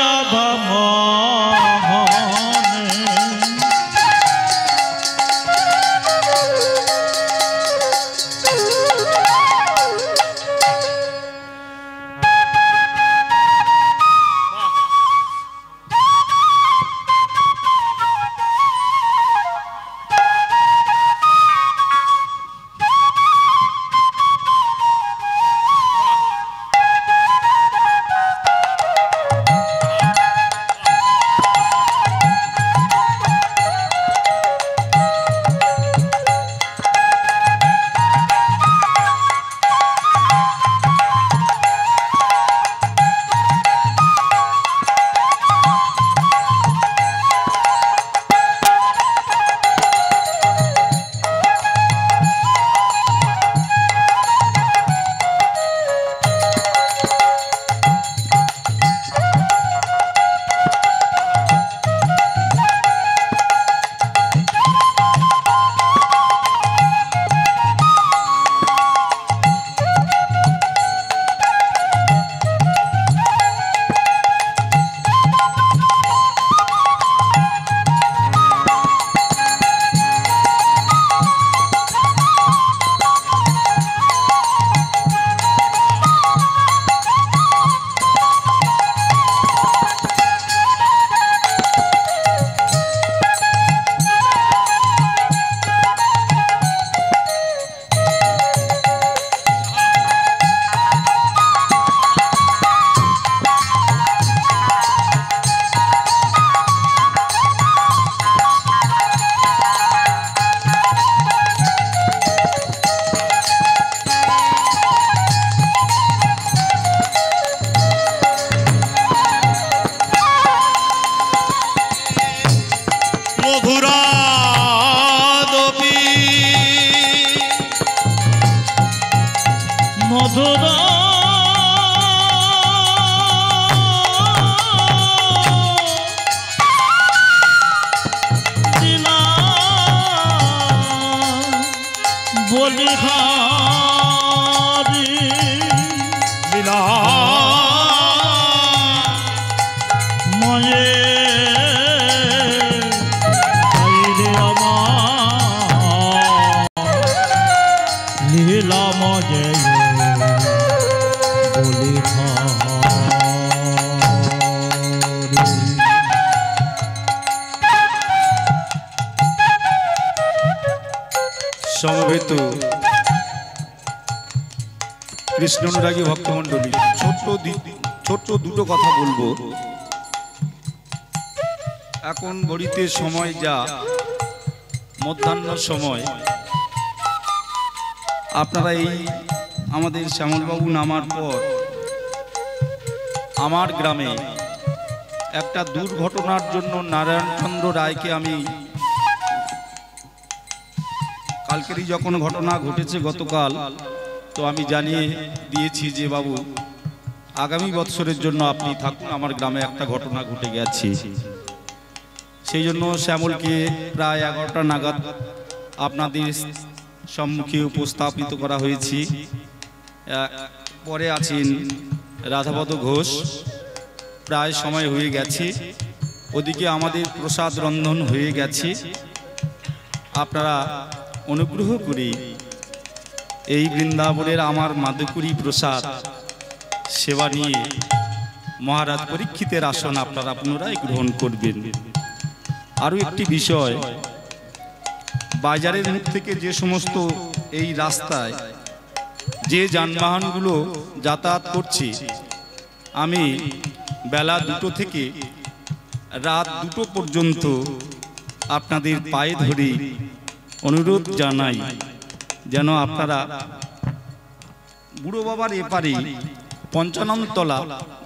রাধা মোহনে মধুরা সমবেত কৃষ্ণ অনুরাগী ভক্তমণ্ডলী, ছোট্ট দুটো কথা বলবো। এখন ঘড়িতে সময় যা মধ্যাহ্ন সময়, আপনারা এই আমাদের শ্যামলবাবু নামার পর আমার গ্রামে একটা দুর্ঘটনার জন্য নারায়ণচন্দ্র রায়কে আমি কালকেরই যখন ঘটনা ঘটেছে গতকাল, তো আমি জানিয়ে দিয়েছি যে বাবু আগামী বৎসরের জন্য আপনি থাকুন, আমার গ্রামে একটা ঘটনা ঘটে গেছে। সেই জন্য শ্যামলকে প্রায় 11টা নাগাদ আপনাদের সম্মুখে উপস্থাপিত করা হয়েছে। পরে আছেন রাধাপদ ঘোষ, প্রায় সময় হয়ে গেছে, ওদিকে আমাদের প্রসাদ রন্ধন হয়ে গেছে। আপনারা অনুগ্রহ করে এই বৃন্দাবনের আমার মাধুকুরী প্রসাদ সেবা নিয়ে মহারাজ পরীক্ষিতের আসন আপনারা পুনরায় গ্রহণ করবেন। আরও একটি বিষয়, বাজারের মুখ থেকে যে সমস্ত এই রাস্তায় যে যানবাহনগুলো যাতায়াত করছে, আমি বেলা 2টো থেকে রাত 2টো পর্যন্ত আপনাদের পায়ে ধরে অনুরোধ জানাই যেন আপনারা বুড়ো বাবার এপারে পঞ্চাননতলা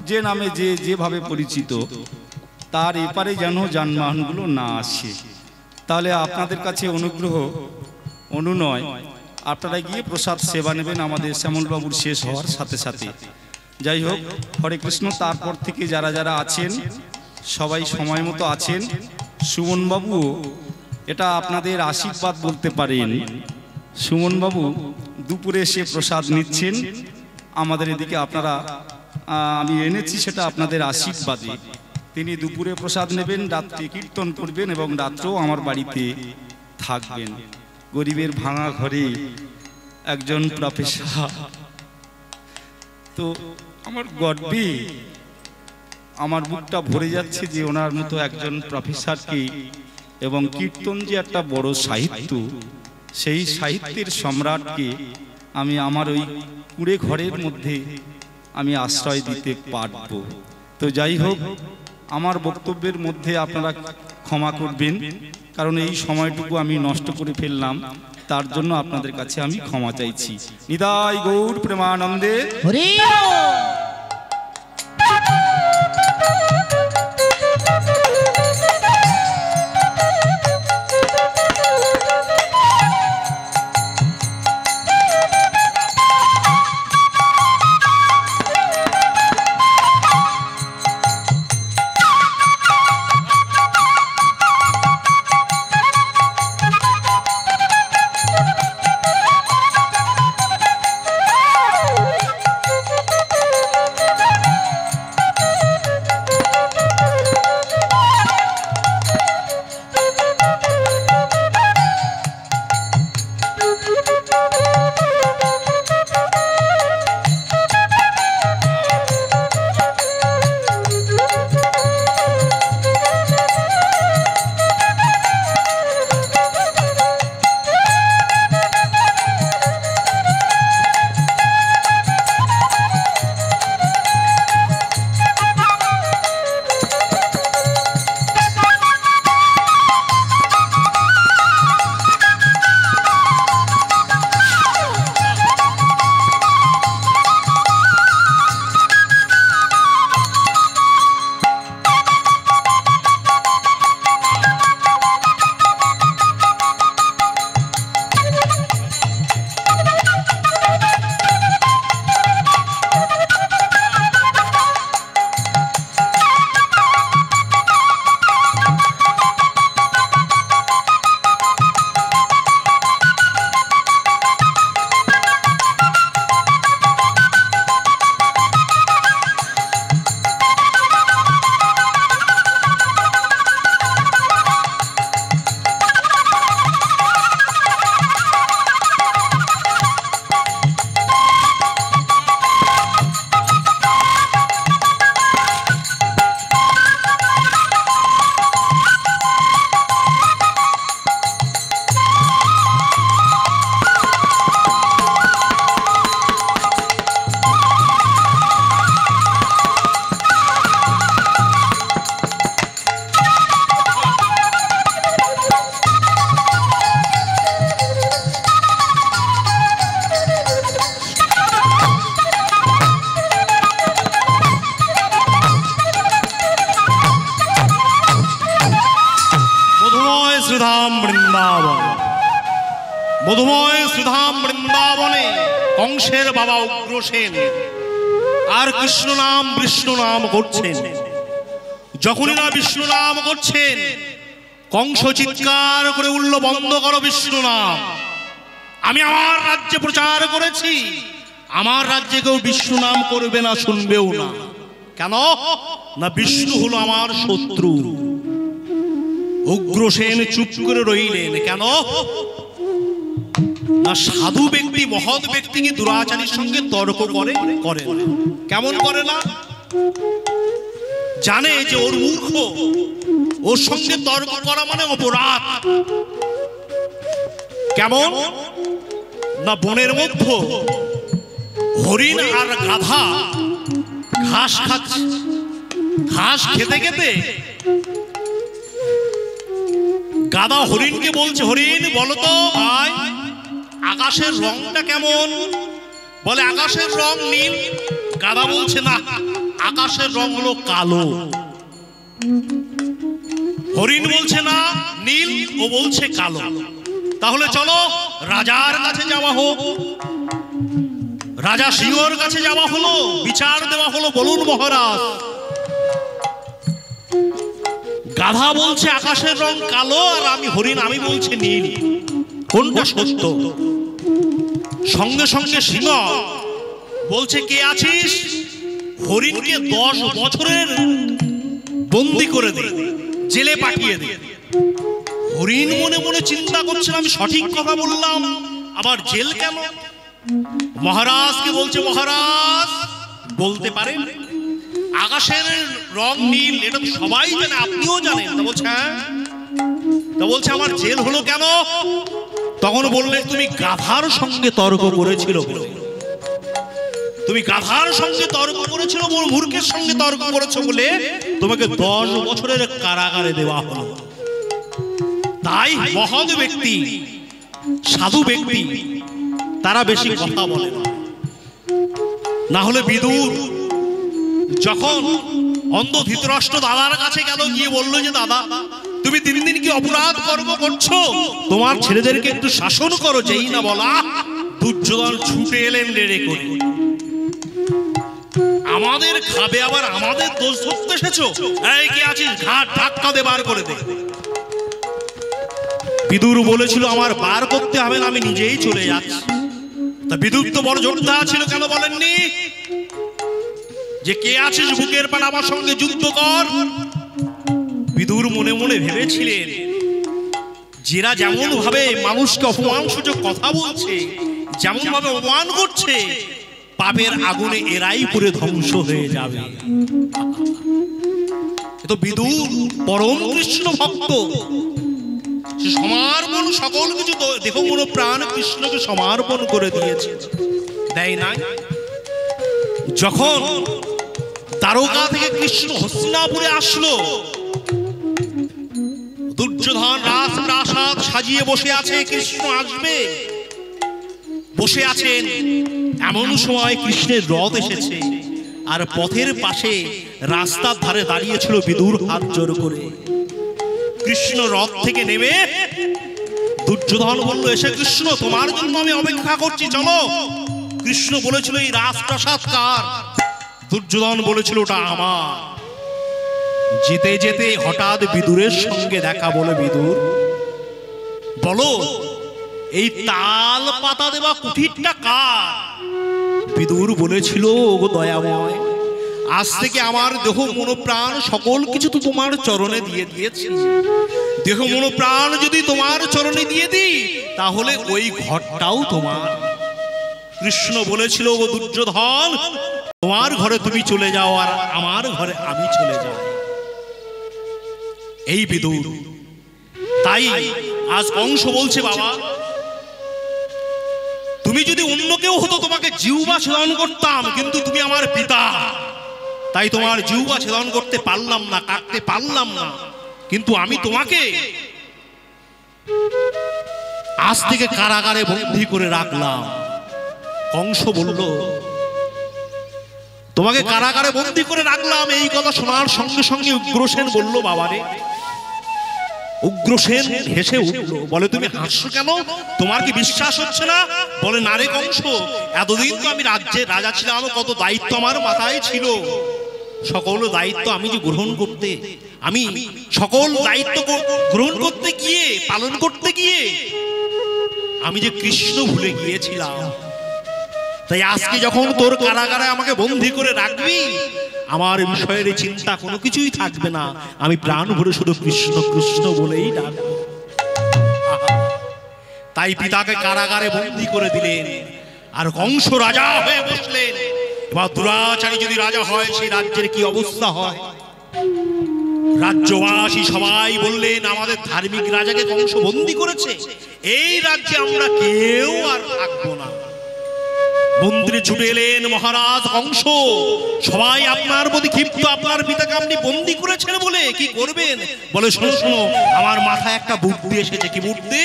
যে নামে যেভাবে পরিচিত, তার এপারে যেন যানবাহনগুলো না আসে। তাহলে আপনাদের কাছে অনুনয়, আপনারা গিয়ে প্রসাদ সেবা নেবেন আমাদের শ্যামলবাবুর শেষ হওয়ার সাথে সাথে। যাই হোক, হরে কৃষ্ণ। তারপর থেকে যারা যারা আছেন সবাই সময় মতো আছেন। সুমনবাবু, এটা আপনাদের আশীর্বাদ বলতে পারেন। সুমনবাবু দুপুরে এসে প্রসাদ নিচ্ছেন আমাদের এদিকে, আপনারা আমি এনেছি সেটা আপনাদের আশীর্বাদে। তিনি দুপুরে প্রসাদ নেবেন, রাত্রে কীর্তন করবেন এবং রাত্রেও আমার বাড়িতে থাকবেন। গরিবের ভাঙা ঘরে একজন প্রফেসর, তো আমার গর্বে আমার বুকটা ভরে যাচ্ছে যে ওনার মতো একজন প্রফেসরকে, এবং কীর্তন যে একটা বড় সাহিত্য, সেই সাহিত্যের সম্রাটকে আমি আমার ওই কুড়ে ঘরের মধ্যে আমি আশ্রয় দিতে পারব। তো যাই হোক, আমার বক্তব্যের মধ্যে আপনারা ক্ষমা করবেন, কারণ এই সময়টুকু আমি নষ্ট করে ফেললাম, তার জন্য আপনাদের কাছে আমি ক্ষমা চাইছি। নিতাই গৌর প্রেমানন্দে। বৃন্দাবন, মধুময় সুধাম বৃন্দাবনে কংসের বাবা উগ্রসেন আর কৃষ্ণ নাম বিষ্ণু নাম করছেন। যখনই না বিষ্ণু নাম করছেন, কংস চিৎকার করে উঠল, বন্ধ করো বিষ্ণু নাম। আমি আমার রাজ্যে প্রচার করেছি, আমার রাজ্যে কেউ বিষ্ণু নাম করবে না, শুনবেও না। কেন না বিষ্ণু হলো আমার শত্রু। উগ্রসেন চুপ করে রইলেন। কেন না সাধু ব্যক্তি, মহৎ ব্যক্তি কি দুরাচারীর সঙ্গে তর্ক করে? করে না। কেমন করে না? জানে যে ওর মূর্খ, ওর সঙ্গে তর্ক করা মানে অপরাধ। কেমন না বনের মধ্যে হরিণ আর গাধা ঘাস খাচ্ছে, ঘাস খেতে খেতে গাধা হরিণকে বলছে, হরিণ বলো তো ভাই আকাশের রংটা কেমন? বলে আকাশের রং নীল। গাধা বলছে না, আকাশের রং হলো কালো। হরিণ বলছে না নীল, ও বলছে কালো। তাহলে চলো রাজার কাছে যাওয়া হোক। রাজা সিংহর কাছে যাওয়া হলো, বিচার দেওয়া হলো, বলুন মহারাজ। গাধা বলছে আকাশের রং কালো, আর আমি হরিণ, আমি বলছি নীল, কোনটা সত্য? সঙ্গে সঙ্গে সিংহ বলছে, কে আছিস? হরিণকে 10 বছরের বন্দি করে দে, জেলে পাঠিয়ে দে। হরিণ মনে মনে চিন্তা করছেন, আমি সঠিক কথা বললাম, আবার জেল কেন? মহারাজকে বলছে, মহারাজ বলতে পারেন আকাশের রং নীল, এটা তো সবাই জানে, আপনিও জানেন। তা বলছে হ্যাঁ। তা বলছে আমার জেল হলো কেন? তখন বললেন, তুমি গাধার সঙ্গে তর্ক করেছিল বলে। তুমি গাধার সঙ্গে তর্ক করেছিল, মূর্খের সঙ্গে তর্ক করেছো বলে তোমাকে 10 বছরের কারাগারে দেওয়া হলো। তাই মহৎ ব্যক্তি, সাধু ব্যক্তি তারা বেশি কথা বলে না। না হলে বিদুর যখন অন্ধ ধৃতরাষ্ট্র দাদার কাছে গেল, গিয়ে বললো যে দাদা তুমি দিন দিন কি অপরাধ কর্ম করছো, তোমার ছেলেদেরকে একটু শাসন করো। যেই না বলা, দুর্যোধন ছুটে এলেন রেড়ে করে। আমাদের খাবে আবার আমাদের দোষ ধরতে এসেছো? এই কে আছিস, ঘাট ধাক্কা দে, বার করে দে। বিদুর বলেছিল আমার বার করতে হবে না, আমি নিজেই চলে যাচ্ছি। তা বিদুর তো বড় যোদ্ধা ছিল, কেন বলেননি যে কে আছিস বুকের পান আমার সঙ্গে যুদ্ধ কর? বিদুর মনে মনে ভেবেছিলেন, যারা যেমন ভাবে মানুষকে অপমানসূচক কথা বলছে, যেমন ভাবে অপমান করছে, পাপের আগুনে এরাই পুরে ধ্বংস হয়ে যাবে। তো বিদুর পরম কৃষ্ণ ভক্ত, সে সমর্পণ, সকল কিছু দেখো মন প্রাণ কৃষ্ণকে সমর্পণ করে দিয়েছে, দেয় নাই? যখন দ্বারকা থেকে কৃষ্ণ হস্তিনাপুরে আসলো, দুর্যোধন রাজপ্রাসাদ সাজিয়ে বসে আছে, কৃষ্ণ আসবে বসে আছেন। এমন সময় কৃষ্ণের রথ এসেছে, আর পথের পাশে রাস্তার ধারে দাঁড়িয়েছিল বিদুর হাত জোর করে। কৃষ্ণ রথ থেকে নেমে দুর্যোধন বলল, এসে কৃষ্ণ তোমার জন্য আমি অপেক্ষা করছি, চলো। কৃষ্ণ বলেছিল এই রাজপ্রাসাদ কার? দুর্যোধন বলেছিল ওটা আমার। যেতে যেতে হঠাৎ বিদুরের সঙ্গে দেখা। বলে বিদুর বলো এই তাল পাতা দেওয়া কুঠিরটা কার? বিদুর বলেছিল, ওগো দয়াময়, আজ থেকে আমার দেহ মন প্রাণ সকল কিছু তো তোমার চরণে দিয়ে দিয়েছি। দেহ মন প্রাণ যদি তোমার চরণে দিয়ে দিই, তাহলে ওই ঘরটাও তোমার। কৃষ্ণ বলেছিল, ও দুর্যোধন, তোমার ঘরে তুমি চলে যাও, আর আমার ঘরে আমি চলে যাই। এই বিদুর। তাই আজ কংস বলছে, বাবা তুমি যদি অন্য কেউ হতো তোমাকে জিহ্বা ছেদন করতাম, কিন্তু তুমি আমার পিতা, তাই তোমার জিহ্বা ছেদন করতে পারলাম না, কাটতে পারলাম না। কিন্তু আমি তোমাকে আজ থেকে কারাগারে বন্দী করে রাখলাম। কংস বলল, তোমাকে কারাগারে বন্দী করে রাখলাম। এই কথা শোনার সঙ্গে সঙ্গে উগ্রসেন বলল, বাবারে উগ্রসেন হেসে উঠল, বলে তুমি হাসছো কেন? তোমার কি বিশ্বাস হচ্ছে না? বলে না রে কংস, এতদিন তো আমি রাজ্যের রাজা ছিলাম, কত দায়িত্ব আমার মাথায় ছিল, সকল দায়িত্ব আমি যে গ্রহণ করতে, আমি সকল দায়িত্ব গ্রহণ করতে গিয়ে, পালন করতে গিয়ে আমি যে কৃষ্ণ ভুলে গিয়েছিলাম। তাই আজকে যখন তোর কারাগারে আমাকে বন্দী করে রাখবি, আমার বিষয়ের চিন্তা কোনো কিছুই থাকবে না, আমি প্রাণ ভরে শুধু কৃষ্ণ কৃষ্ণ বলেই ডাকবো। তাই পিতাকে কারাগারে বন্দী করে দিলেন, আর কংস রাজা হয়ে বসলেন। এবার দুরাচারী যদি রাজা হয়, সেই রাজ্যের কি অবস্থা হয়? রাজ্যবাসী সবাই বললেন, আমাদের ধার্মিক রাজাকে কংস বন্দী করেছে, এই রাজ্যে আমরা কেউ আর থাকবো না। মন্ত্রী ছুটে এলেন, মহারাজ কংস, সবাই আপনার প্রতি ক্ষিপ্ত, আপনার পিতাকে আপনি বন্দী করেছেন বলে কি করবেন? বলে শোনো শোনো, আমার মাথায় একটা বুদ্ধি এসেছে। কি বুদ্ধি?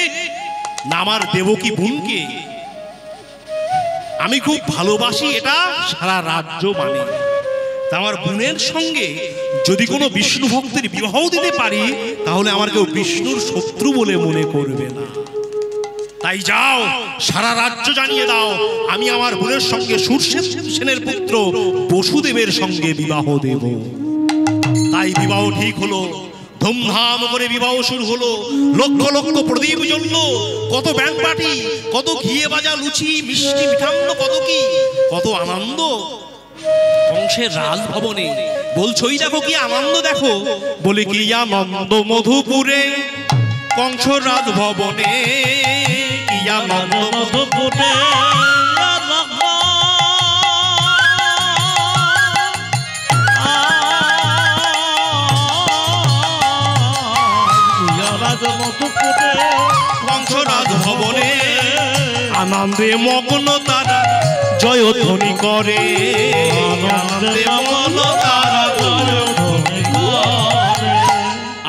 না, আমার দেবকী বোনকে আমি খুব ভালোবাসি, এটা সারা রাজ্য মানে। তা আমার বোনের সঙ্গে যদি কোনো বিষ্ণু ভক্তের বিবাহ দিতে পারি, তাহলে আমার কেউ বিষ্ণুর শত্রু বলে মনে করবে না। তাই যাও, সারা রাজ্য জানিয়ে দাও, আমি আমার বোনের সঙ্গে সুরসেনের পুত্র বসুদেবের সঙ্গে বিবাহ দেব। তাই বিবাহ ঠিক হলো, ধুমধাম করে বিবাহ শুরু হলো। লক্ষ লক্ষ প্রদীপ জ্বলল, কত ব্যাং পার্টি, কত ঘিয়ে ভাজা লুচি, মিষ্টি মিঠান্ন, কত কি, কত আনন্দ কংসের রাজভবনে। বলছো এই দেখো কি আনন্দ, দেখো। বলে কি আনন্দ মধুপুরে, কংস রাজভবনে কি আনন্দ মধুপুরে, কংস রাজভবনে আনন্দে মগ্ন তারা জয়ধ্বনি করে, আনন্দে মগ্ন তারা জয়ধ্বনি করে,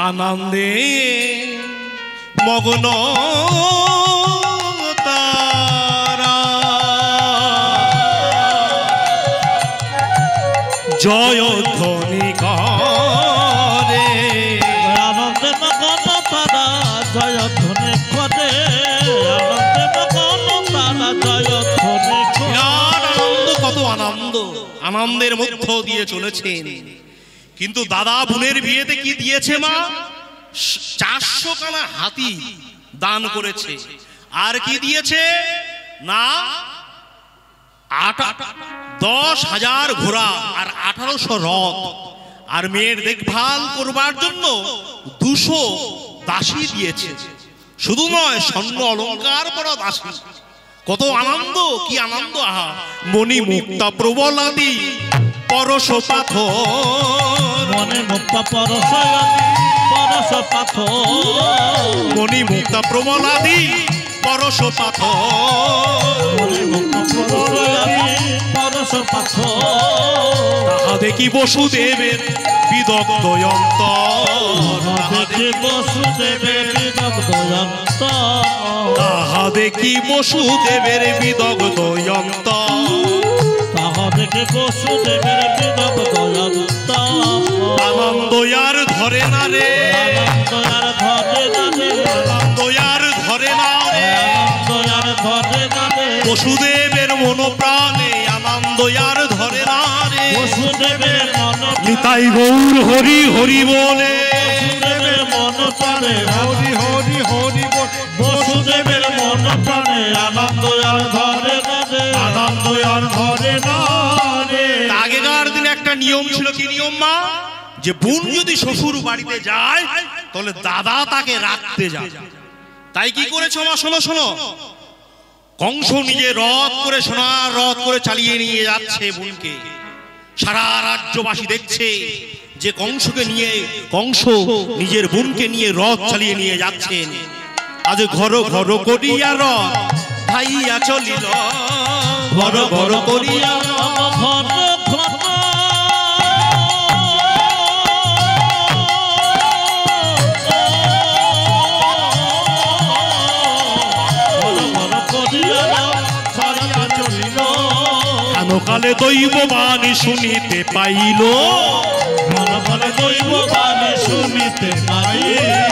আনন্দে মগ্ন তারা জয়ধ্বনি করে, আনন্দে মগ্ন তারা জয়ধ্বনি করে, আনন্দে মগ্ন তারা জয়ধ্বনি করে। আনন্দ, কত আনন্দ, আনন্দের মধ্য দিয়ে চলেছেন। কিন্তু দাদা বোনের বিয়েতে কি দিয়েছে মা? 400 খানা হাতি দান করেছে। আর কি দিয়েছে? না, 10,000 ঘোড়া আর 1800 রথ, আর মেয়ের দেখভাল করবার জন্য 200 দাসী দিয়েছে। শুধু নয়, স্বর্ণ অলঙ্কার পরা দাসী। কত আনন্দ, কি আনন্দ! আহা, মণি মুক্তা প্রবলাদি পরশ পাথর, মনে মুক্তা পরশ পরশ পাথর, মণি মুক্তা প্রবলাদি পরশ পাথর, মনে মুক্তা পরশ পাথর। তাহা দেখি বসুদেবের বিদগ্ধ অন্তর, দেখি বসুদেবের বিদগ্ধ অন্তর, তাহা দেখি বসুদেবের বিদগ্ধ অন্তর, তাহা দেখি বসুদেবের বিদগ্ধ অন্তর। আনন্দ আর ধরে না রে, আনন্দ আর ধরে না রে, আনন্দ আর ধরে না রে, আনন্দ আর ধরে না রে, বসুদেবের মন প্রাণে আনন্দ আর ধরে না রে। বসুদেবের মন নিতাই গৌর হরি হরি বলে, বসুদেবের মন প্রাণে হরি হরি হরি বল, বসুদেবের মন প্রাণে আনন্দ আর ধরে না রে, আনন্দ আর ধরে না রে। আগেকার দিনে একটা নিয়ম ছিল। কি নিয়ম মা? যে বোন যদি শ্বশুর বাড়িতে যায়, তাহলে দাদা তাকে রাখতে যায়। তাই কি করেছো মা? শোনো শোনো, কংস নিজে রথ করে, সোনার রথ করে চালিয়ে নিয়ে যাচ্ছে বোনকে। সারা রাজ্যবাসী দেখছে যে কংসকে নিয়ে, কংস নিজের বোনকে নিয়ে রথ চালিয়ে নিয়ে যাচ্ছেন। আজ ঘর ঘর করিয়া রথ ভাইয়া চলিল, ঘর ঘর করিয়া ঘন ঘন কালে দৈব বাণী শুনিতে পাইল, ঘন যখন দৈব বাণী শুনিতে পাই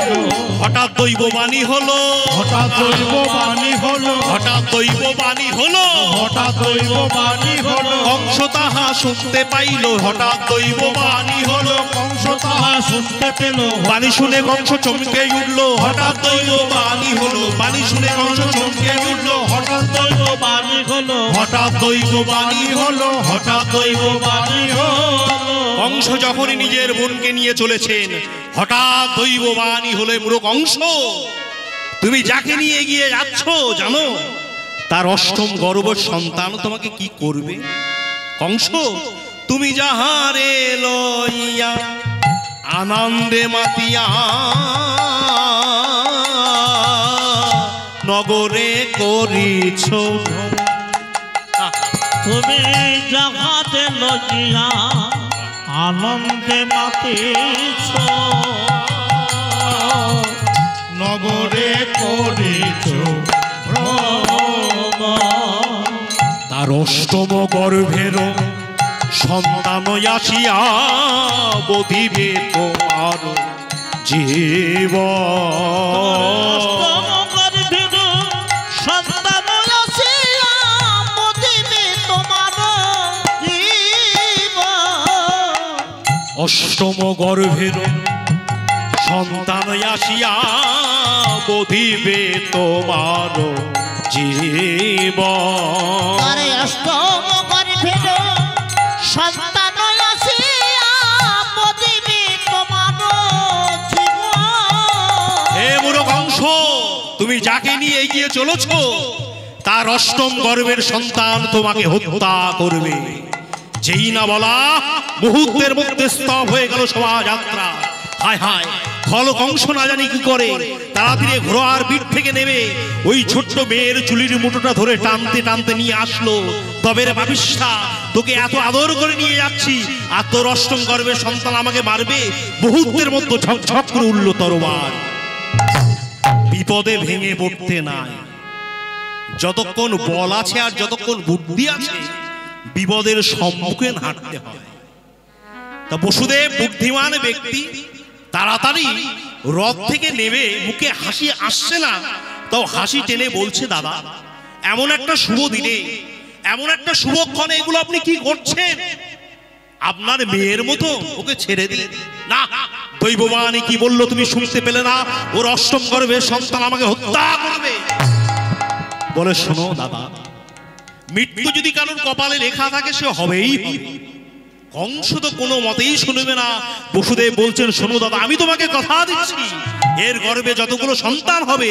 গো, হঠাৎ দৈব বাণী হলো, হঠাৎ দৈব বাণী হলো, হঠাৎ দৈব বাণী হলো, হঠাৎ দৈব বাণী হলো, কংস তাহা শুনতে পাইল, হঠাৎ দৈব বাণী হলো, কংস তাহা শুনতে পেল, বাণী শুনে কংস চমকে উঠলো, হঠাৎ দৈব বাণী হলো, বাণী শুনে কংস চমকে উঠলো, হঠাৎ দৈব বাণী হলো, হঠাৎ দৈব বাণী হলো, হঠাৎ দৈব বাণী হলো। কংস যখনই নিজের বোনকে নিয়ে চলেছেন, হঠাৎ দৈব বাণী হলে মুরো কংস, তুমি যাকে নিয়ে এগিয়ে যাচ্ছ জানো তার অষ্টম গর্ভ সন্তান তোমাকে কি করবে? কংস, তুমি যাহারে লইয়া আনন্দে মাতিয়া নগরে করিছ, তুমি যাহাতে লইয়া আনন্দে মাতিছ নগরে করিছ ভ্রমণ, তার অষ্টম গর্ভের সন্তান আসিয়া বধিবে তোমার জীব, অষ্টম গর্ভের সন্তান আসিয়া বধিবে তোমার জীব, অষ্টম গর্ভের সন্তান আসিয়া বধিবে তোমার জীবন। হে মূঢ় কংস, তুমি যাকে নিয়ে এগিয়ে চলেছ তার অষ্টম গর্ভের সন্তান তোমাকে হত্যা করবে। যেই না বলা মুহূর্তের মধ্যে স্তব হয়ে গেল শোভাযাত্রা। হায় হায়, ফল কংস না জানি কি করে তাড়াতাড়ি ঘোড়ার পিঠ থেকে নেবে ওই ছোট্ট মেয়ের চুলির মুঠোটা ধরে টানতে টানতে নিয়ে আসলো। তবে রে পাপিষ্ঠা, তোকে এত আদর করে নিয়ে যাচ্ছি আর তোর অষ্টম গর্ভের সন্তান আমাকে মারবে? মুহূর্তের মধ্যে ঝকঝক করে উঠল তরোয়ার। বিপদে ভেঙে পড়তে নাই, যতক্ষণ বল আছে আর যতক্ষণ বুদ্ধি আছে বিপদের সম্মুখে হাঁটতে হয়। তা বসুদেব বুদ্ধিমান ব্যক্তি, তাড়াতাড়ি রথ থেকে নেমে মুখে হাসি আসছে না, তাও হাসি টেনে বলছে, দাদা এমন একটা শুভ দিনে, এমন একটা শুভক্ষণে এগুলো আপনি কি করছেন? আপনার মেয়ের মতো ওকে ছেড়ে দিলেন না। দৈববাণী কি বললো তুমি শুনতে পেলে না? ওর অষ্টম গর্ভের সন্তান আমাকে হত্যা করবে। বলে, শোনো দাদা, মৃত্যু যদি কারোর কপালে লেখা থাকে সে হবেই হবে। কংস তো কোনো মতেই শুনবে না। বসুদেব বলছেন, শোনো দাদা, আমি তোমাকে কথা দিচ্ছি এর গর্ভে যতগুলো সন্তান হবে,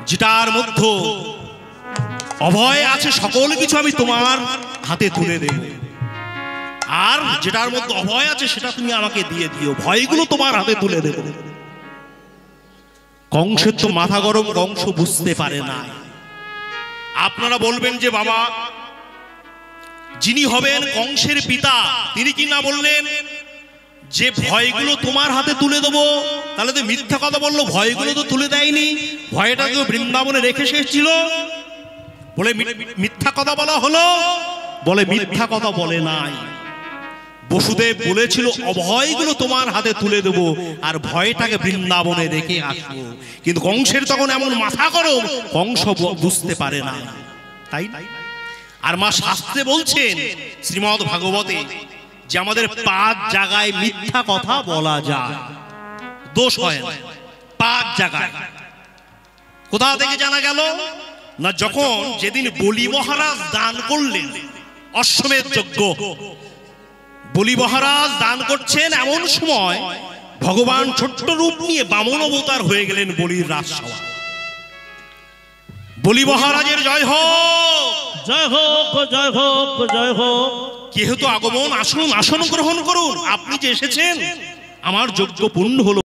যেটার মধ্যে অভয় আছে সকল কিছু আমি তোমার হাতে তুলে দেব, আর যেটার মধ্যে অভয় আছে সেটা তুমি আমাকে দিয়ে দিও, ভয়গুলো তোমার হাতে তুলে দেব। কংসের তো মাথা গরম, কংস বুঝতে পারে না। আপনারা বলবেন যে বাবা, যিনি হবেন কংসের পিতা তিনি কি না বললেন যে ভয়গুলো তোমার হাতে তুলে দেবো? তাহলে তো মিথ্যা কথা বললো, ভয়গুলো তো তুলে দেয়নি, ভয়টা তো বৃন্দাবনে রেখে এসেছিল। বলে মিথ্যা কথা বলা হলো? বলে মিথ্যা কথা বলে নাই। বসুদেব বলেছিল অভয়গুলো তোমার হাতে তুলে দেবো আর ভয়টাকে বৃন্দাবনে রেখে আসবো। কিন্তু কংসের তখন এমন মাথা গরম, কংস বুঝতে পারে না। তাই আর মা শাস্ত্রে বলছেন শ্রীমদ্ ভাগবতে যে আমাদের 5 জায়গায় মিথ্যা কথা বলা যায়, দোষ হয় না। 5 জায়গায় কোথা থেকে জানা গেল না? যখন যেদিন বলি মহারাজ দান করলেন অশ্বমেধ যজ্ঞ, বলি মহারাজ দান করছেন, এমন সময় ভগবান ছোট্ট রূপ নিয়ে বামন অবতার হয়ে গেলেন বলির রাজসভা। বলি মহারাজের জয় হোক, জয় হোক, জয় হোক, জয় হোক। যেহেতু আগমন, আসুন আসন গ্রহণ করুন। আপনি যে এসেছেন আমার যজ্ঞ পূর্ণ হলো।